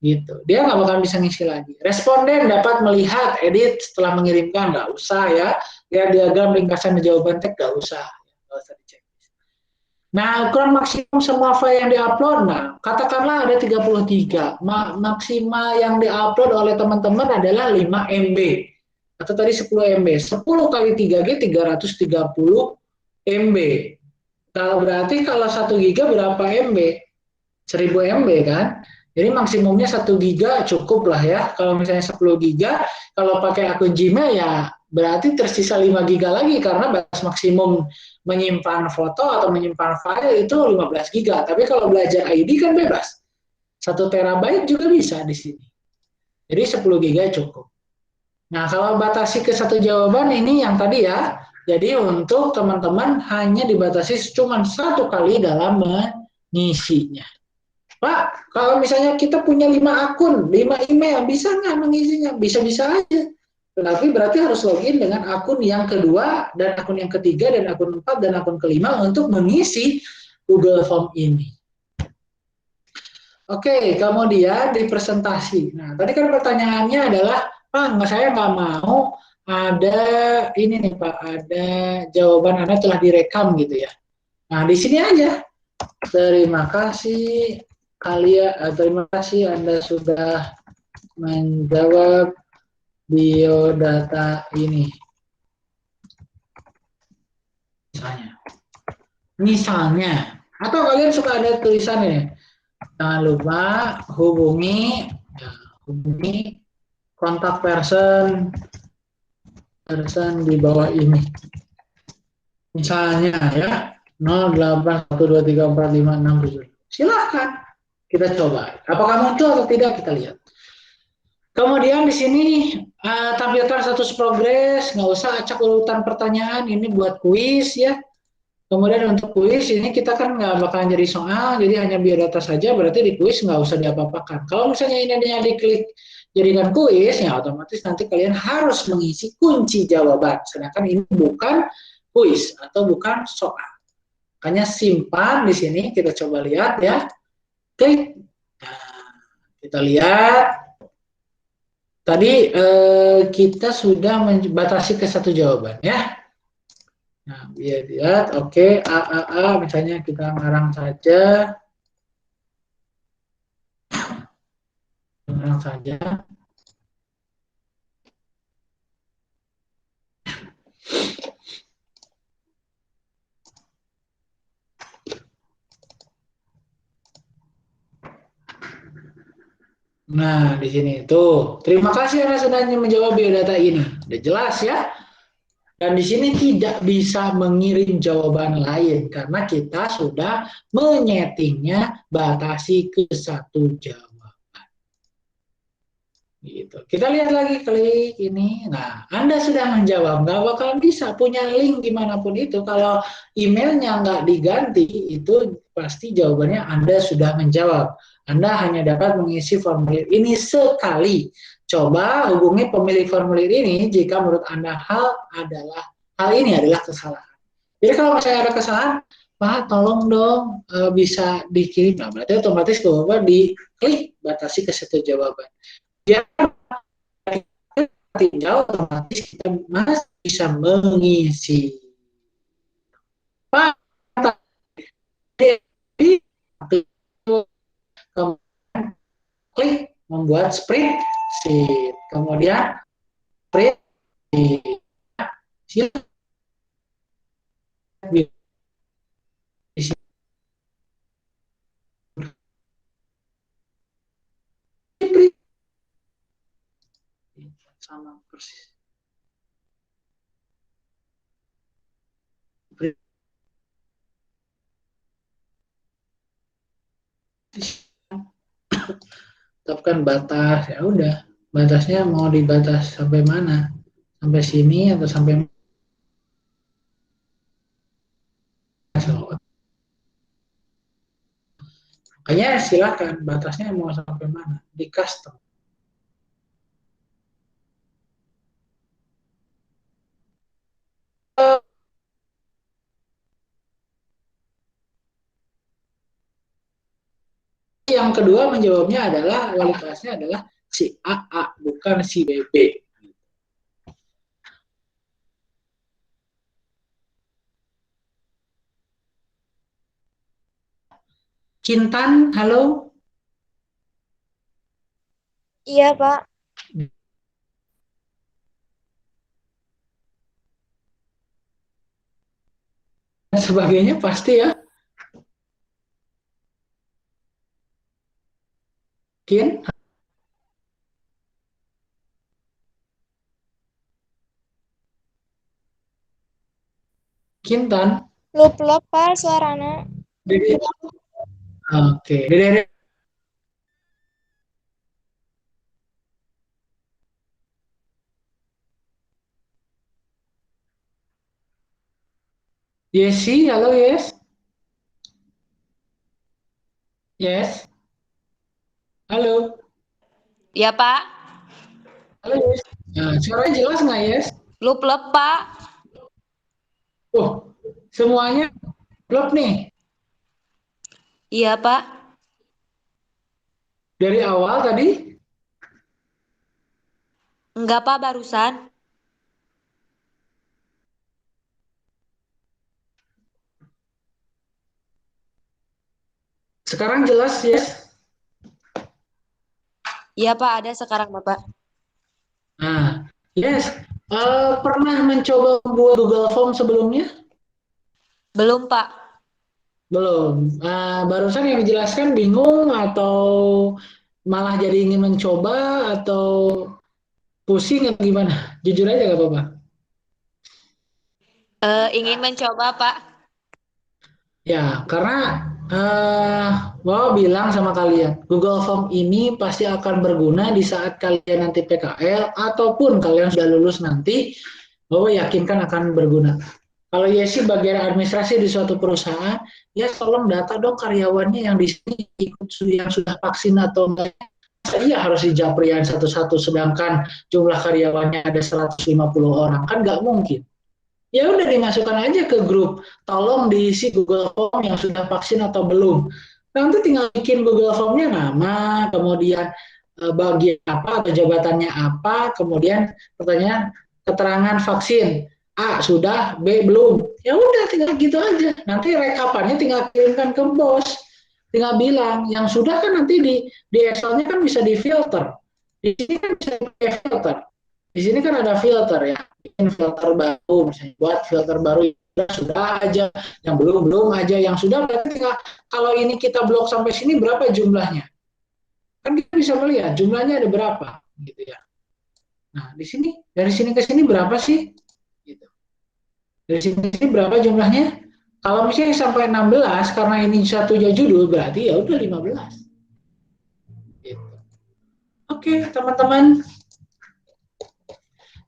Gitu, dia nggak bakalan bisa ngisi lagi. Responden dapat melihat edit setelah mengirimkan, nggak usah ya. Lihat diagram ringkasan jawaban teks nggak usah dicek. Nah, ukuran maksimum semua file yang diupload, nah katakanlah ada 33, maksimal yang diupload oleh teman-teman adalah 5 MB. Atau tadi 10 MB, 10 kali 3G 330 MB. Kalau berarti kalau 1 giga berapa MB? 1000 MB kan? Jadi maksimumnya 1 giga cukup lah ya. Kalau misalnya 10 giga, kalau pakai akun Gmail ya berarti tersisa 5 giga lagi karena batas maksimum menyimpan foto atau menyimpan file itu 15 giga. Tapi kalau belajar ID kan bebas. 1 terabyte juga bisa di sini. Jadi 10 giga cukup. Nah, kalau batasi ke satu jawaban ini yang tadi ya, jadi untuk teman-teman hanya dibatasi cuma 1 kali dalam mengisinya. Pak, kalau misalnya kita punya 5 akun, 5 email, bisa nggak mengisinya? Bisa-bisa aja. Tetapi berarti harus login dengan akun yang kedua, dan akun yang ketiga, dan akun 4, dan akun kelima untuk mengisi Google Form ini. Oke, kemudian di presentasi. Nah, tadi kan pertanyaannya adalah, Pak, saya nggak mau ada ini nih Pak, ada jawaban Anda telah direkam gitu ya. Nah, di sini aja. Terima kasih terima kasih Anda sudah menjawab biodata ini. Misalnya, atau kalian suka ada tulisan ini. Jangan lupa hubungi kontak person di bawah ini. Misalnya ya 0812345677. Silahkan kita coba. Apakah muncul atau tidak kita lihat. Kemudian di sini tampilkan status progres, nggak usah acak urutan pertanyaan, ini buat kuis ya. Kemudian untuk kuis ini kita kan nggak bakalan jadi soal, jadi hanya biodata saja, berarti di kuis nggak usah diapa-apakan. Kalau misalnya ini hanya diklik jadikan kuis, ya otomatis nanti kalian harus mengisi kunci jawaban. Sedangkan ini bukan kuis atau bukan soal. Makanya simpan di sini, kita coba lihat ya. Klik. Nah, kita lihat. Tadi kita sudah membatasi ke satu jawaban ya. Nah, biar lihat, oke, misalnya kita ngarang saja, ngarang saja. Nah, di sini tuh. Terima kasih Anda sudah menjawab biodata ini. Udah jelas ya? Dan di sini tidak bisa mengirim jawaban lain karena kita sudah menyetingnya batasi ke satu jawaban. Gitu. Kita lihat lagi, klik ini. Nah, Anda sudah menjawab, nggak bakalan bisa punya link dimanapun itu. Kalau emailnya nggak diganti, itu pasti jawabannya Anda sudah menjawab. Anda hanya dapat mengisi formulir ini sekali. Coba hubungi pemilik formulir ini jika menurut Anda hal ini adalah kesalahan. Jadi kalau misalnya ada kesalahan, Pak, tolong dong bisa dikirim. Nah, berarti otomatis ke bawah diklik batasi ke satu jawaban. Ya, tinggal otomatis kita masih bisa mengisi. Pak, kemudian klik membuat spreadsheet, kemudian spreadsheet sama persis. Tetapkan batas, ya udah, batasnya mau dibatas sampai mana, sampai sini atau sampai mana? Makanya silakan batasnya mau sampai mana, di custom. Yang kedua menjawabnya adalah, wali kelasnya adalah si AA, bukan si BB. Kintan, halo. Iya, Pak. Dan sebagainya pasti ya. Kin, Kintan. Lup-lup, Pak, suaranya. Dede. Oke, Dede. Yesi, halo Yes. Yes. Halo. Iya, Pak. Halo Yes. Nah, suaranya jelas nggak Yes? Lup-lup, Pak. Oh, semuanya klub nih. Iya, Pak. Dari awal tadi, Enggak, Pak, barusan. sekarang jelas Yes. Iya, Pak, ada sekarang, Bapak. Nah, Yes. Pernah mencoba membuat Google Form sebelumnya? Belum, Pak. Belum. Barusan yang dijelaskan bingung atau malah jadi ingin mencoba atau pusing atau gimana? Jujur aja gak apa-apa. Ingin mencoba, Pak. Ya, karena Mau bilang sama kalian, Google Form ini pasti akan berguna di saat kalian nanti PKL ataupun kalian sudah lulus nanti, bahwa yakinkan akan berguna. Kalau ya sih bagian administrasi di suatu perusahaan, ya tolong data dong karyawannya yang di sini ikut yang sudah vaksin atau enggak. Iya harus dijaprian satu-satu, sedangkan jumlah karyawannya ada 150 orang, kan nggak mungkin. Ya udah dimasukkan aja ke grup, tolong diisi Google Form yang sudah vaksin atau belum. Nanti tinggal bikin Google Form-nya nama, kemudian bagian apa atau jabatannya apa, kemudian pertanyaan keterangan vaksin. A sudah, B belum. Ya udah tinggal gitu aja. Nanti rekapannya tinggal kirimkan ke bos. Tinggal bilang yang sudah kan nanti di Excel-nya kan bisa difilter. Di sini kan bisa pakai filter. Di sini kan ada filter ya, bikin filter baru, misalnya buat filter baru yang sudah aja, yang belum aja, yang sudah berarti kalau ini kita blok sampai sini berapa jumlahnya? Kan kita bisa melihat jumlahnya ada berapa, gitu ya. Nah di sini dari sini ke sini berapa sih? Gitu. Dari sini ke sini berapa jumlahnya? Kalau misalnya sampai 16 karena ini satu judul berarti ya udah 15. Gitu. Oke teman-teman.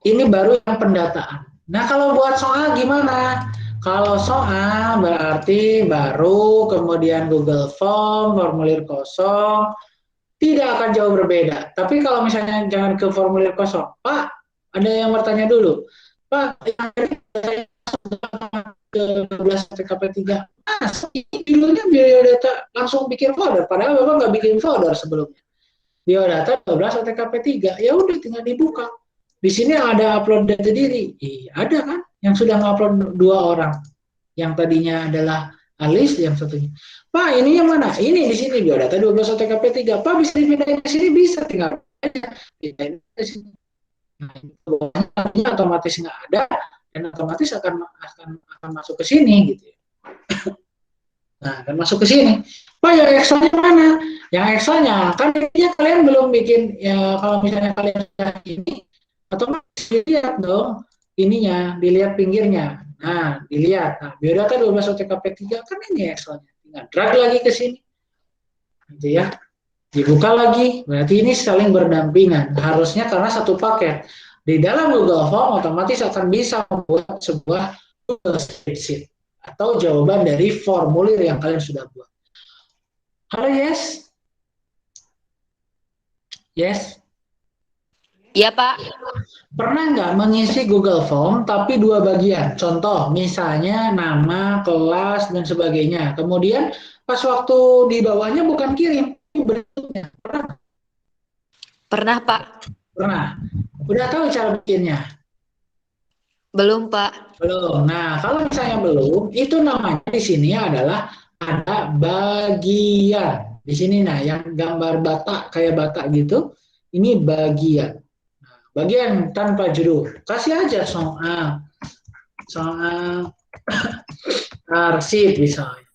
Ini baru yang pendataan. Nah, kalau buat soal gimana? Kalau soal berarti baru, kemudian Google Form, formulir kosong, tidak akan jauh berbeda. Tapi kalau misalnya jangan ke formulir kosong, Pak, ada yang bertanya dulu, Pak, yang ini ke 12 TKP3, Mas, ini judulnya biodata langsung bikin folder, padahal Bapak nggak bikin folder sebelumnya. Biodata 12 TKP3, ya udah tinggal dibuka. Di sini ada upload data diri. Ada kan? Yang sudah ngupload 2 orang. Yang tadinya adalah Alis, yang satunya. Pak, ini yang mana? Ini di sini biodata 12 TKP3. Pak, bisa dipindahin ke sini? Bisa, tinggal pindahin ke sini. Nah, ini otomatis nggak ada dan otomatis akan masuk ke sini gitu ya. Nah, akan masuk ke sini. Pak, yang Excel-nya mana? Yang Excel-nya kan ini kalian belum bikin ya, kalau misalnya kalian sudah ini atau dilihat dong ininya, dilihat pinggirnya. Nah, dilihat. Nah, biodata 12 OTKP3 kan ini Excel-nya. Tinggal drag lagi ke sini. Gitu ya. Dibuka lagi. Berarti ini saling berdampingan. Harusnya karena satu paket. Di dalam Google Form otomatis akan bisa membuat sebuah Google Spreadsheet atau jawaban dari formulir yang kalian sudah buat. Halo, Yes? Yes? Iya, Pak. Pernah nggak mengisi Google Form tapi 2 bagian? Contoh, misalnya nama, kelas, dan sebagainya. Kemudian pas waktu di bawahnya bukan kirim, bentuknya. Pernah? Pernah, Pak. Pernah. Udah tahu cara bikinnya? Belum, Pak. Belum. Nah, kalau misalnya belum, itu namanya di sini adalah ada bagian. Di sini, nah, yang gambar bata, kayak bata gitu, ini bagian. Bagian tanpa judul, kasih aja soal arsip misalnya.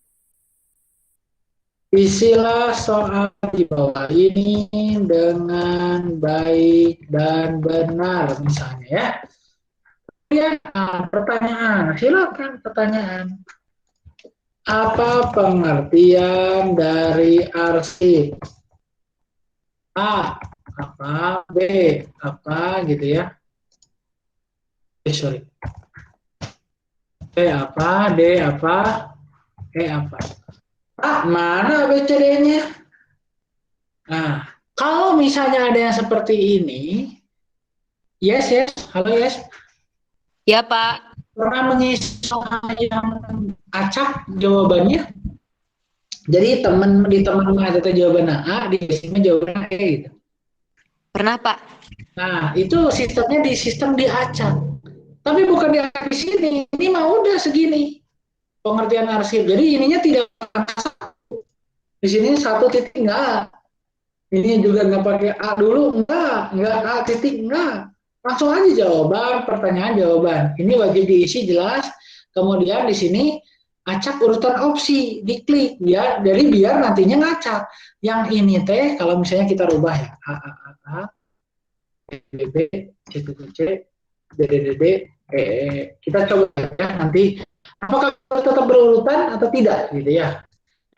Isilah soal di bawah ini dengan baik dan benar misalnya ya. Kemudian pertanyaan, silakan pertanyaan. Apa pengertian dari arsip? A apa, B apa gitu ya. Sorry. B apa, D apa, E apa. Mana ABCD-nya? Nah, kalau misalnya ada yang seperti ini, yes, halo yes. Ya, Pak. Pernah mengisi soal yang acak jawabannya? Jadi di teman ada jawaban A, di sini jawaban E gitu. Pernah, Pak. Nah, itu sistemnya di sistem diacak. Tapi bukan diacak di sini. Ini mah udah segini pengertian arsip. Jadi ininya tidak di sini 1 titik enggak. Ini juga enggak pakai A dulu, enggak A titik enggak. Langsung aja jawaban, pertanyaan, jawaban. Ini wajib diisi jelas. Kemudian di sini acak urutan opsi, diklik ya. Jadi biar nantinya ngacak. Yang ini teh kalau misalnya kita rubah ya A B B C D D kita coba ya nanti apakah tetap berurutan atau tidak gitu ya.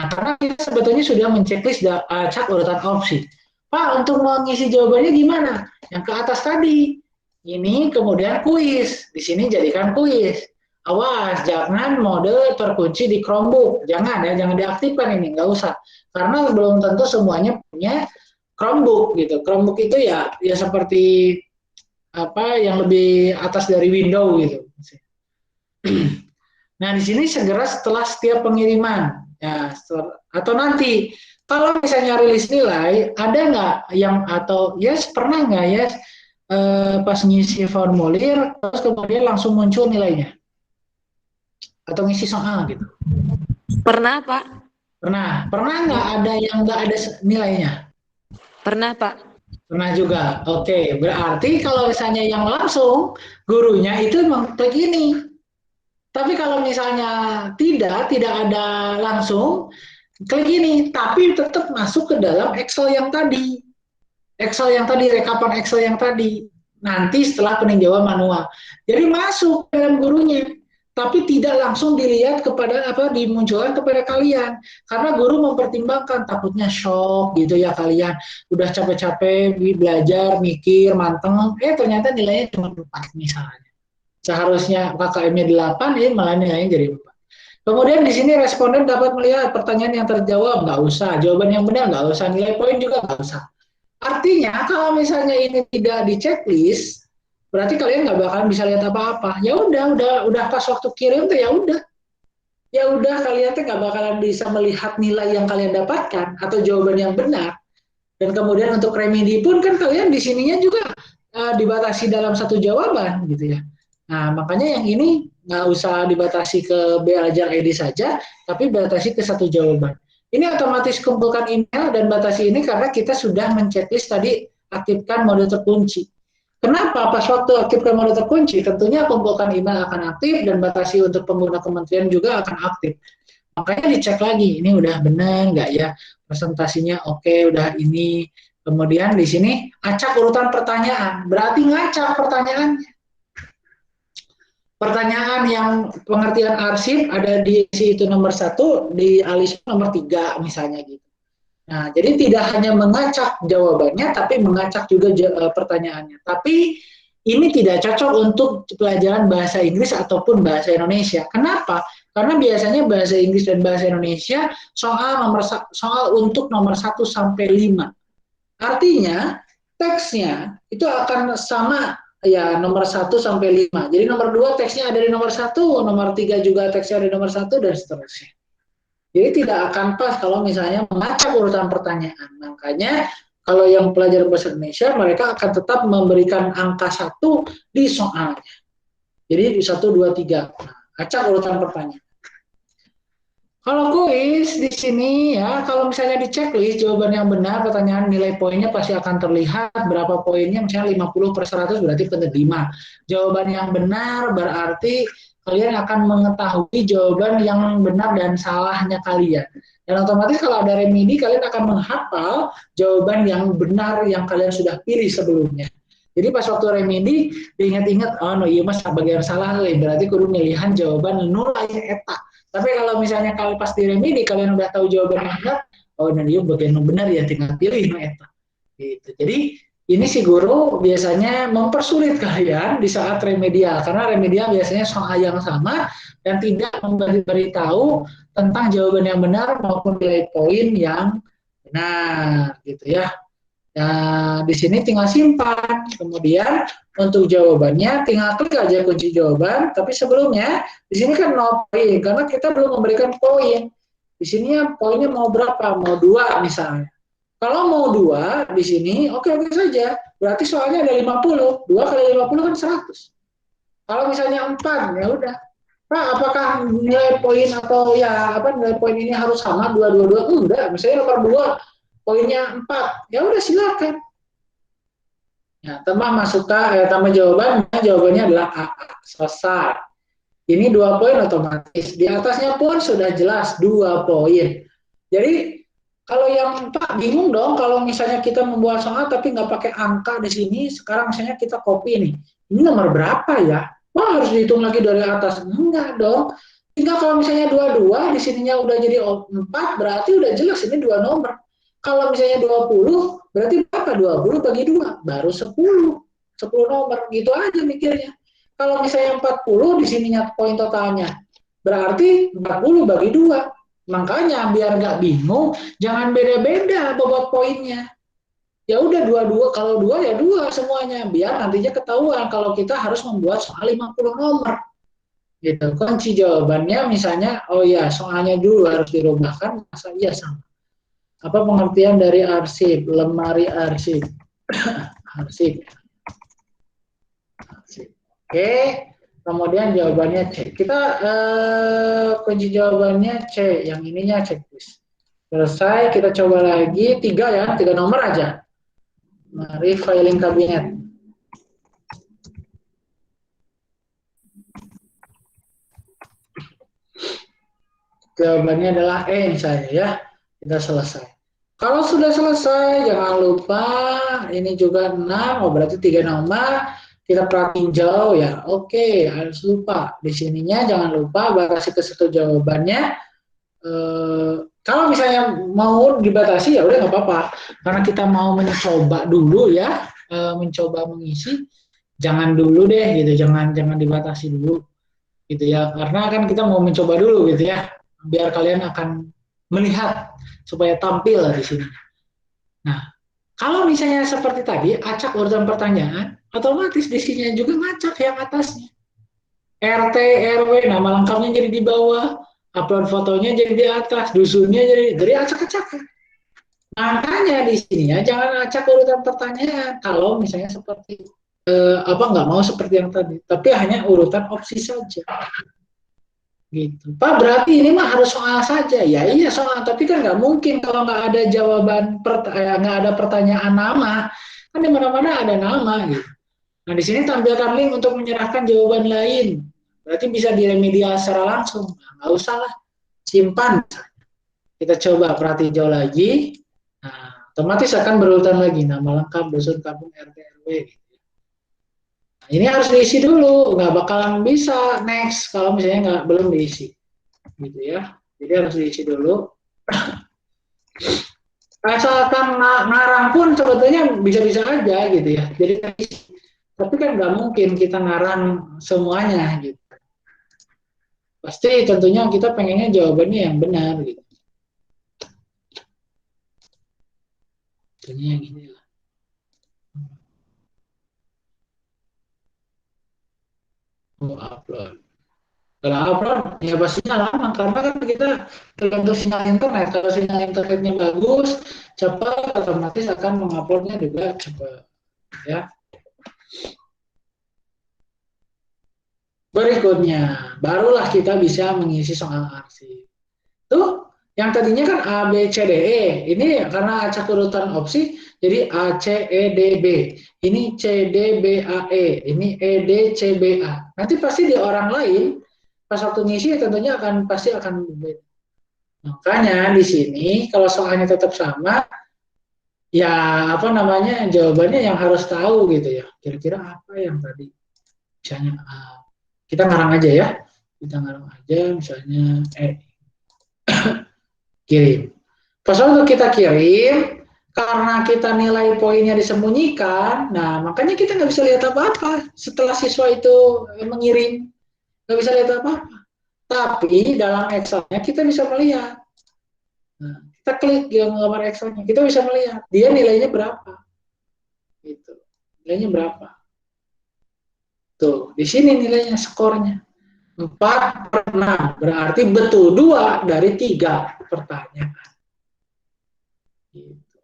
Nah, karena kita sebetulnya sudah menceklis acak urutan opsi. Pak, untuk mengisi jawabannya gimana? Yang ke atas tadi. Ini kemudian kuis. Di sini jadikan kuis. Awas, jangan mode terkunci di Chromebook. Jangan ya, jangan diaktifkan ini, nggak usah. Karena belum tentu semuanya punya Chromebook gitu. Chromebook itu ya seperti apa yang lebih atas dari Windows gitu. Nah, di sini segera setelah setiap pengiriman, ya, atau nanti kalau misalnya rilis nilai, ada nggak yang atau yes pernah nggak ya pas ngisi formulir terus kemudian langsung muncul nilainya atau ngisi soal gitu? Pernah, Pak. Pernah nggak ada yang nggak ada nilainya? Pernah, Pak. Pernah juga. Oke, berarti kalau misalnya yang langsung gurunya itu mengklik ini. Tapi kalau misalnya tidak ada langsung, klik ini, tapi tetap masuk ke dalam Excel yang tadi. Rekapan Excel yang tadi. Nanti setelah peninjauan manual. Jadi masuk dalam gurunya, tapi tidak langsung dilihat kepada dimunculkan kepada kalian. Karena guru mempertimbangkan, takutnya shock gitu ya kalian. Udah capek-capek belajar, mikir, manteng, ternyata nilainya cuma 4 misalnya. Seharusnya KKM-nya 8, ini malah nilainya jadi 4. Kemudian di sini responden dapat melihat pertanyaan yang terjawab, nggak usah. Jawaban yang benar, nggak usah. Nilai poin juga nggak usah. Artinya, kalau misalnya ini tidak di checklist, berarti kalian nggak bakalan bisa lihat apa-apa. Ya udah pas waktu kirim tuh ya udah kalian tuh nggak bakalan bisa melihat nilai yang kalian dapatkan atau jawaban yang benar. Dan kemudian untuk remedi pun kan kalian di sininya juga dibatasi dalam satu jawaban gitu ya. Nah, makanya yang ini nggak usah dibatasi ke belajar ID saja, tapi batasi ke satu jawaban. Ini otomatis kumpulkan email dan batasi ini karena kita sudah menceklis tadi aktifkan mode terkunci. Kenapa? Pas waktu aktifkan mode terkunci, tentunya kumpulkan email akan aktif dan batasi untuk pengguna kementerian juga akan aktif. Makanya dicek lagi, ini udah benar nggak ya? Presentasinya oke, udah ini. Kemudian di sini acak urutan pertanyaan, berarti ngacak pertanyaannya. Pertanyaan yang pengertian arsip ada di situ nomor 1, di ALIS nomor 3 misalnya gitu. Nah, jadi tidak hanya mengacak jawabannya, tapi mengacak juga pertanyaannya. Tapi ini tidak cocok untuk pelajaran bahasa Inggris ataupun bahasa Indonesia. Kenapa? Karena biasanya bahasa Inggris dan bahasa Indonesia soal untuk nomor 1 sampai 5. Artinya teksnya itu akan sama ya nomor 1 sampai 5. Jadi nomor 2 teksnya ada di nomor 1, nomor 3 juga teksnya ada di nomor 1 dan seterusnya. Jadi tidak akan pas kalau misalnya mengacak urutan pertanyaan. Makanya kalau yang pelajar bahasa Indonesia mereka akan tetap memberikan angka 1 di soalnya. Jadi 1, 2, 3. Nah, acak urutan pertanyaan. Kalau kuis di sini ya, kalau misalnya di checklist jawaban yang benar, pertanyaan nilai poinnya pasti akan terlihat berapa poinnya, misalnya 50/100 berarti penerima. Jawaban yang benar berarti kalian akan mengetahui jawaban yang benar dan salahnya kalian. Dan otomatis kalau ada remedi, kalian akan menghafal jawaban yang benar yang kalian sudah pilih sebelumnya. Jadi pas waktu remedi, diingat-ingat, oh no iya mas, bagian salah, berarti kudu milihan jawaban nilai eta. Tapi kalau misalnya kalau pas di remedi kalian udah tahu jawaban yang benar, oh nah dia bagian yang benar ya tinggal pilih no eta. Gitu. Jadi ini si guru biasanya mempersulit kalian di saat remedial karena remedial biasanya soal yang sama dan tidak memberitahu tentang jawaban yang benar maupun nilai poin yang benar gitu ya. Nah, di sini tinggal simpan. Kemudian untuk jawabannya tinggal klik aja kunci jawaban. Tapi sebelumnya di sini kan no poin karena kita belum memberikan poin. Di sini ya poinnya mau berapa? Mau 2 misalnya. Kalau mau 2 di sini oke saja. Berarti soalnya ada 50. 2 kali 50 kan 100. Kalau misalnya 4 ya udah. Pak, apakah nilai poin atau ya nilai poin ini harus sama 2 Enggak, misalnya nomor 2 poinnya 4, ya udah silakan. Ya, tambah jawabannya adalah A. Selesai. Ini 2 poin otomatis. Di atasnya pun sudah jelas 2 poin. Jadi kalau yang Pak bingung dong kalau misalnya kita membuat soal tapi nggak pakai angka di sini. Sekarang misalnya kita copy nih. Ini nomor berapa ya? Wah harus dihitung lagi dari atas. Enggak dong. Sehingga kalau misalnya 22, di sininya udah jadi 4, berarti udah jelas ini 2 nomor. Kalau misalnya 20, berarti berapa? 20 bagi 2, baru 10. 10 nomor, gitu aja mikirnya. Kalau misalnya 40, di sininya poin totalnya. Berarti 40 bagi 2. Makanya biar nggak bingung, jangan beda-beda bobot poinnya. Ya udah dua-dua, kalau 2 ya 2 semuanya. Biar nantinya ketahuan kalau kita harus membuat soal 50 nomor. Gitu. Kunci jawabannya misalnya, oh ya soalnya dulu harus dirubahkan, masa iya sama. Apa pengertian dari arsip, lemari arsip? Arsip. Oke, kemudian jawabannya C. Kita kunci jawabannya C, yang ininya checklist. Selesai, kita coba lagi 3 ya, 3 nomor aja. Mari filing kabinet. Jawabannya adalah E misalnya ya. Kita selesai. Kalau sudah selesai, jangan lupa ini juga 6, oh berarti 3 nomor. Kita perhatiin jauh ya. Oke, harus lupa. Di sininya jangan lupa batasi ke satu jawabannya. Kalau misalnya mau dibatasi ya udah nggak apa-apa. Karena kita mau mencoba dulu ya, mencoba mengisi. Jangan dulu deh gitu, jangan dibatasi dulu gitu ya. Karena kan kita mau mencoba dulu gitu ya. Biar kalian akan melihat supaya tampil lah di sini. Nah, kalau misalnya seperti tadi, acak urutan pertanyaan, otomatis di sini juga ngacak yang atasnya. RT, RW, nama lengkapnya jadi di bawah, upload fotonya jadi di atas, dusunnya jadi acak-acakan. Makanya di sini ya jangan acak urutan pertanyaan. Kalau misalnya seperti nggak mau seperti yang tadi, tapi hanya urutan opsi saja. Gitu. Pak, berarti ini mah harus soal saja. Ya iya soal, tapi kan nggak mungkin kalau nggak ada jawaban, nggak ada pertanyaan nama. Kan di mana-mana ada nama gitu. Nah di sini tampilkan link untuk menyerahkan jawaban lain. Berarti bisa diremedial secara langsung. Nah, nggak usah lah, simpan. Kita coba perhati jauh lagi. Nah, otomatis akan berurutan lagi nama lengkap, dusun, kampung, RT, RW. Gitu. Ini harus diisi dulu, nggak bakalan bisa next kalau misalnya belum diisi, gitu ya. Jadi harus diisi dulu. Asalkan ngarang pun sebetulnya bisa-bisa aja gitu ya. Jadi tapi kan nggak mungkin kita ngarang semuanya gitu. Pasti tentunya kita pengennya jawabannya yang benar gitu. Tentunya yang ini lah. Mau upload. Kalau upload ya pastinya lama karena kan kita tergantung sinyal internet. Kalau sinyal internetnya bagus, cepat, otomatis akan menguploadnya juga cepat. Ya. Berikutnya, barulah kita bisa mengisi soal arsip. Tuh, yang tadinya kan A, B, C, D, E. Ini karena acak urutan opsi, jadi A, C, E, D, B. Ini C, D, B, A, E. Ini E, D, C, B, A. Nanti pasti di orang lain, pas waktu ngisi tentunya pasti akan berbeda. Makanya di sini, kalau soalnya tetap sama, ya jawabannya yang harus tahu gitu ya. Kira-kira apa yang tadi? Misalnya kita ngarang aja ya. Kita ngarang aja misalnya kirim. Pas waktu kita kirim, karena kita nilai poinnya disembunyikan, nah makanya kita nggak bisa lihat apa-apa setelah siswa itu mengirim, nggak bisa lihat apa-apa. Tapi dalam Excel-nya kita bisa melihat. Nah, kita klik di gambar Excel-nya, kita bisa melihat dia nilainya berapa. Gitu. Nilainya berapa? Tuh, di sini nilainya skornya 4/6, berarti betul 2 dari 3 pertanyaan. Gitu.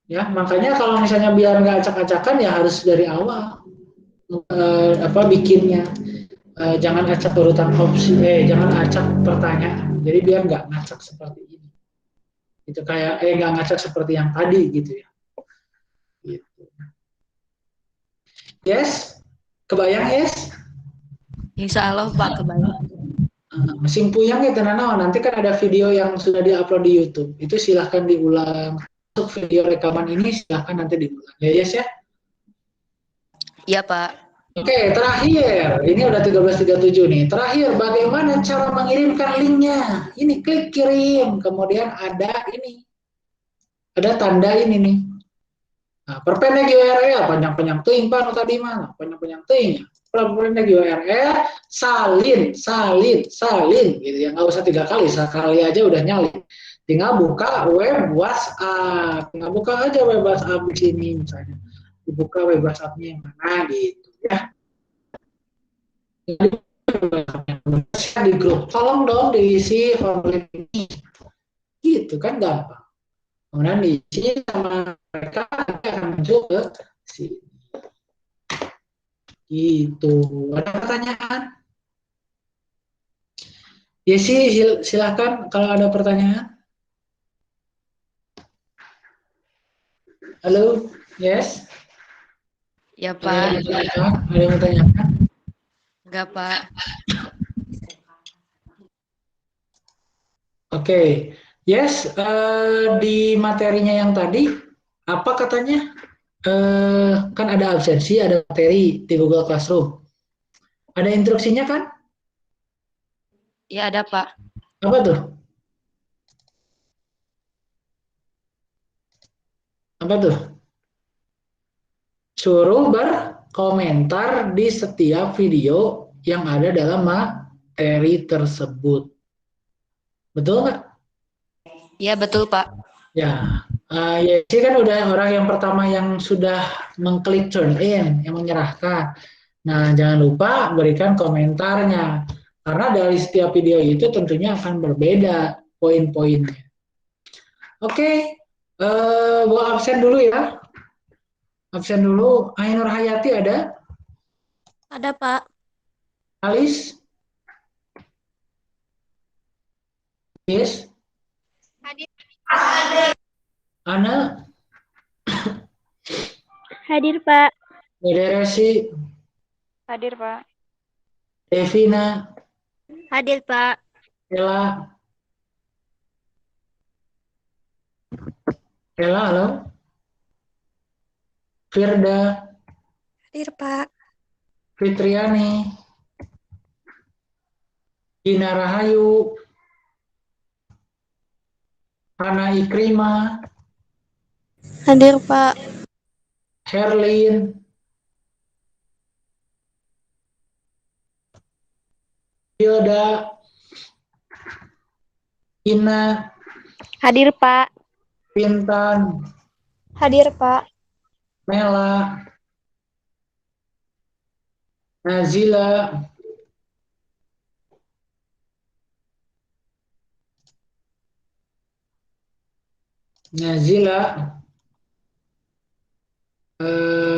Ya, makanya kalau misalnya biar nggak acak-acakan ya harus dari awal bikinnya. Jangan acak urutan opsi, jangan acak pertanyaan. Jadi biar nggak ngacak seperti ini. Itu kayak nggak ngacak seperti yang tadi gitu ya. Gitu. Yes, kebayang yes? Insya Allah Pak kebayang. Mesin puyang itu nanti kan ada video yang sudah diupload di YouTube. Itu silahkan diulang. Untuk video rekaman ini silahkan nanti diulang. Ya yes ya? Iya Pak. Oke, terakhir. Ini udah 13.37 nih. Terakhir, bagaimana cara mengirimkan linknya? Ini klik kirim, kemudian ada ini. Ada tanda ini nih. Nah, perpendek URL, panjang-panjang ting, Pak, tadi mana? Panjang-panjang ting. Perpendek URL, salin, gitu ya. Nggak usah 3 kali, sekali aja udah nyalin. Tinggal buka web WhatsApp. Tinggal buka aja web WhatsApp di sini misalnya. Dibuka web WhatsApp-nya yang mana gitu ya. Di grup, tolong dong diisi formulir ini. Gitu kan gampang. Kemudian diisi sama mereka nanti akan muncul ke sini. Gitu. Ada pertanyaan? Yesi, silakan kalau ada pertanyaan. Halo, yes? Ya, Ada yang Pak. bertanyakan? Ada yang bertanyakan? Enggak, Pak. Oke, yes. Di materinya yang tadi, apa katanya? Kan ada absensi, ada materi di Google Classroom. Ada instruksinya kan? Ya, ada, Pak. Apa tuh? Apa tuh? Suruh berkomentar di setiap video yang ada dalam materi tersebut. Betul nggak? Ya, betul, Pak. Ya, Yesi kan udah orang yang pertama yang sudah mengklik turn in, yang menyerahkan. Nah, jangan lupa berikan komentarnya. Karena dari setiap video itu tentunya akan berbeda poin-poinnya. Oke, gua absen dulu ya. Absen dulu. Ainur Hayati ada? Ada, Pak. Alis? Yes? Hadir. Ana? Hadir, Pak. Dederesi? Hadir, Pak. Devina? Hadir, Pak. Ella? Ella, halo? Firda? Hadir, Pak. Fitriani? Gina Rahayu? Hana Ikrima? Hadir, Pak. Herlin? Hilda? Ina? Hadir, Pak. Pintan? Hadir, Pak. Mela? Nazila? Nazila?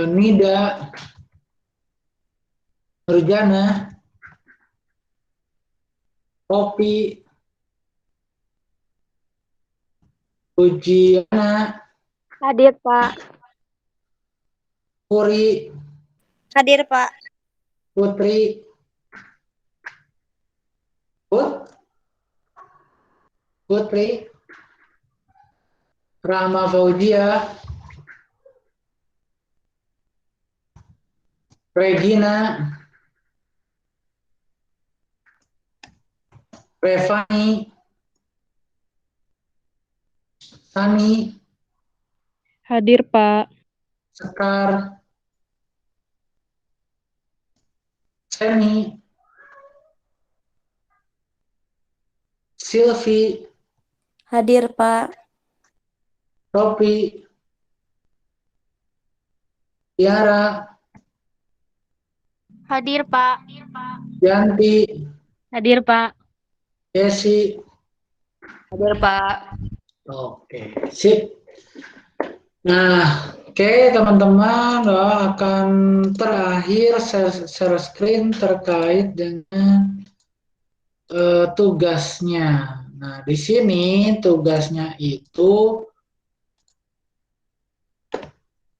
Nida? Nurjana? Kopi? Ujiana? Hadir, Pak. Puri? Hadir, Pak. Putri? Putri? Rahma Fauzia? Regina? Revani? Sani? Hadir, Pak. Sekar? Seni? Silvi? Hadir, Pak. Topi? Tiara? Hadir, Pak. Yanti? Hadir, Pak. Desi? Hadir, Pak. Oke, sip. Nah, oke teman-teman, akan terakhir share screen terkait dengan tugasnya. Nah, di sini tugasnya itu,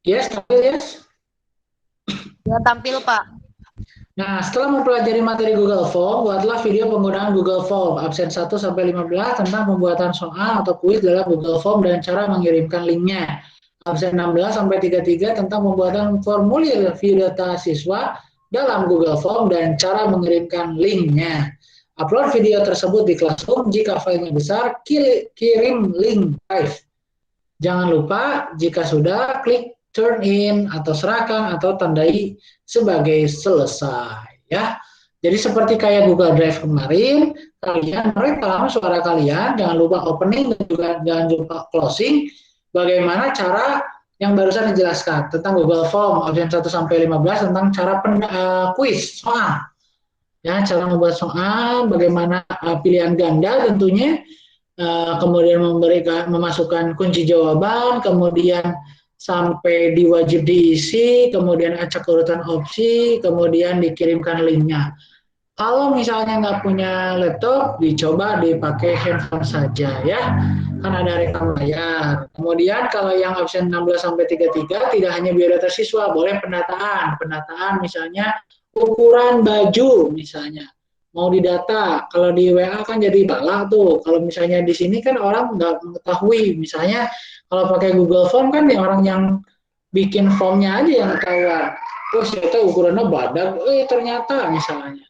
yes, tampil yes. Ya, tampil, Pak. Nah, setelah mempelajari materi Google Form, buatlah video penggunaan Google Form absen 1 sampai 15 tentang pembuatan soal atau kuis dalam Google Form dan cara mengirimkan linknya. Absen 16 sampai 33 tentang pembuatan formulir video data siswa dalam Google Form dan cara mengirimkan linknya. Upload video tersebut di Classroom. Jika filenya besar, kirim link Drive. Jangan lupa jika sudah, klik turn in atau serahkan atau tandai sebagai selesai. Ya. Jadi seperti kayak Google Drive kemarin, kalian merekam suara kalian, jangan lupa opening dan juga jangan lupa closing. Bagaimana cara yang barusan dijelaskan tentang Google Form option 1 sampai 15 tentang cara kuis soal. Ya, cara membuat soal, bagaimana pilihan ganda tentunya, kemudian memasukkan kunci jawaban, kemudian sampai diwajib diisi, kemudian acak urutan opsi, kemudian dikirimkan linknya. Kalau misalnya nggak punya laptop, dicoba dipakai handphone saja ya, kan ada rekam layar. Kemudian kalau yang absen 16 sampai 33 tidak hanya biodata siswa, boleh penataan misalnya ukuran baju misalnya mau didata. Kalau di WA kan jadi bala tuh. Kalau misalnya di sini kan orang nggak mengetahui. Misalnya kalau pakai Google Form kan nih orang yang bikin formnya aja yang ketahuan. Oh ternyata ukurannya badak, ternyata misalnya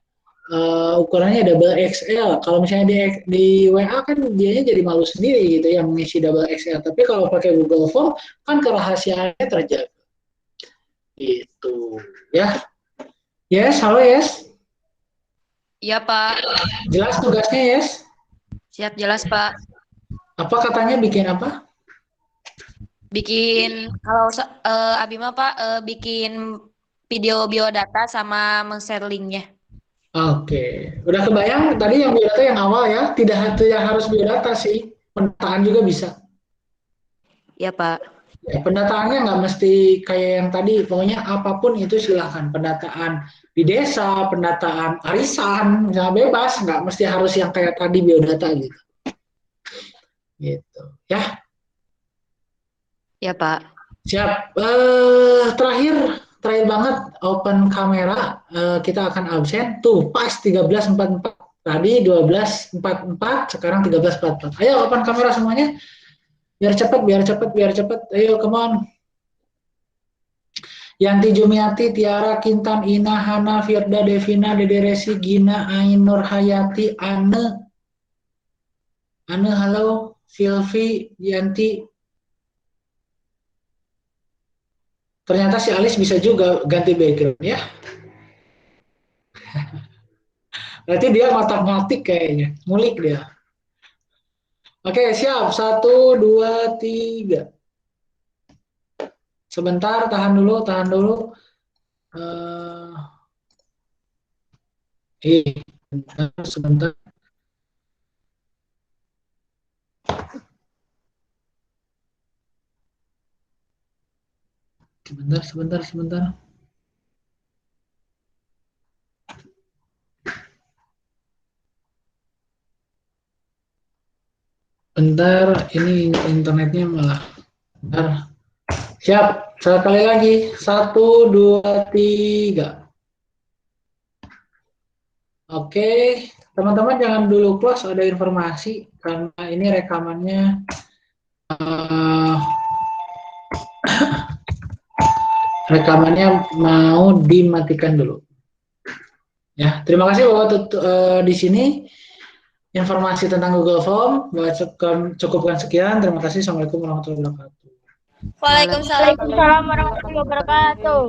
ukurannya double XL. Kalau misalnya di WA kan dianya jadi malu sendiri gitu yang mengisi double XL. Tapi kalau pakai Google Form kan kerahasiaannya terjaga. Itu ya. Yes, halo Yes. Iya, Pak. Jelas tugasnya Yes. Siap, jelas, Pak. Apa katanya bikin apa? Bikin, kalau Abima, Pak, bikin video biodata sama men-share linknya. Oke, udah kebayang tadi yang biodata yang awal ya, tidak harus biodata sih, pendataan juga bisa. Iya, Pak. Ya, pendataannya nggak mesti kayak yang tadi, pokoknya apapun itu silahkan. Pendataan di desa, pendataan arisan, misalnya bebas, nggak mesti harus yang kayak tadi biodata gitu. Gitu, ya. Iya, Pak. Siap. Terakhir banget open kamera, kita akan absen. Tuh pas 13.44. Tadi 12.44, sekarang 13.44. Ayo open kamera semuanya. Biar cepat. Ayo come on. Yanti Jumiati, Tiara, Kintan, Ina, Hana, Firda, Devina, Dede Resi, Gina, Ain, Nur Hayati, Ane, halo, Silvi, Yanti. Ternyata si Alis bisa juga ganti background ya. Berarti dia ngotak-ngatik kayaknya, ngulik dia. Oke, siap. 1, 2, 3. Sebentar, tahan dulu. Sebentar. Sebentar. Bentar, ini internetnya malah. Bentar. Siap, sekali lagi. 1, 2, 3. Oke, teman-teman jangan dulu close, ada informasi karena ini rekamannya mau dimatikan dulu. Ya, terima kasih bahwa di sini informasi tentang Google Form. Cukupkan sekian. Terima kasih. Assalamualaikum warahmatullahi wabarakatuh. Waalaikumsalam. Waalaikumsalam warahmatullahi wabarakatuh.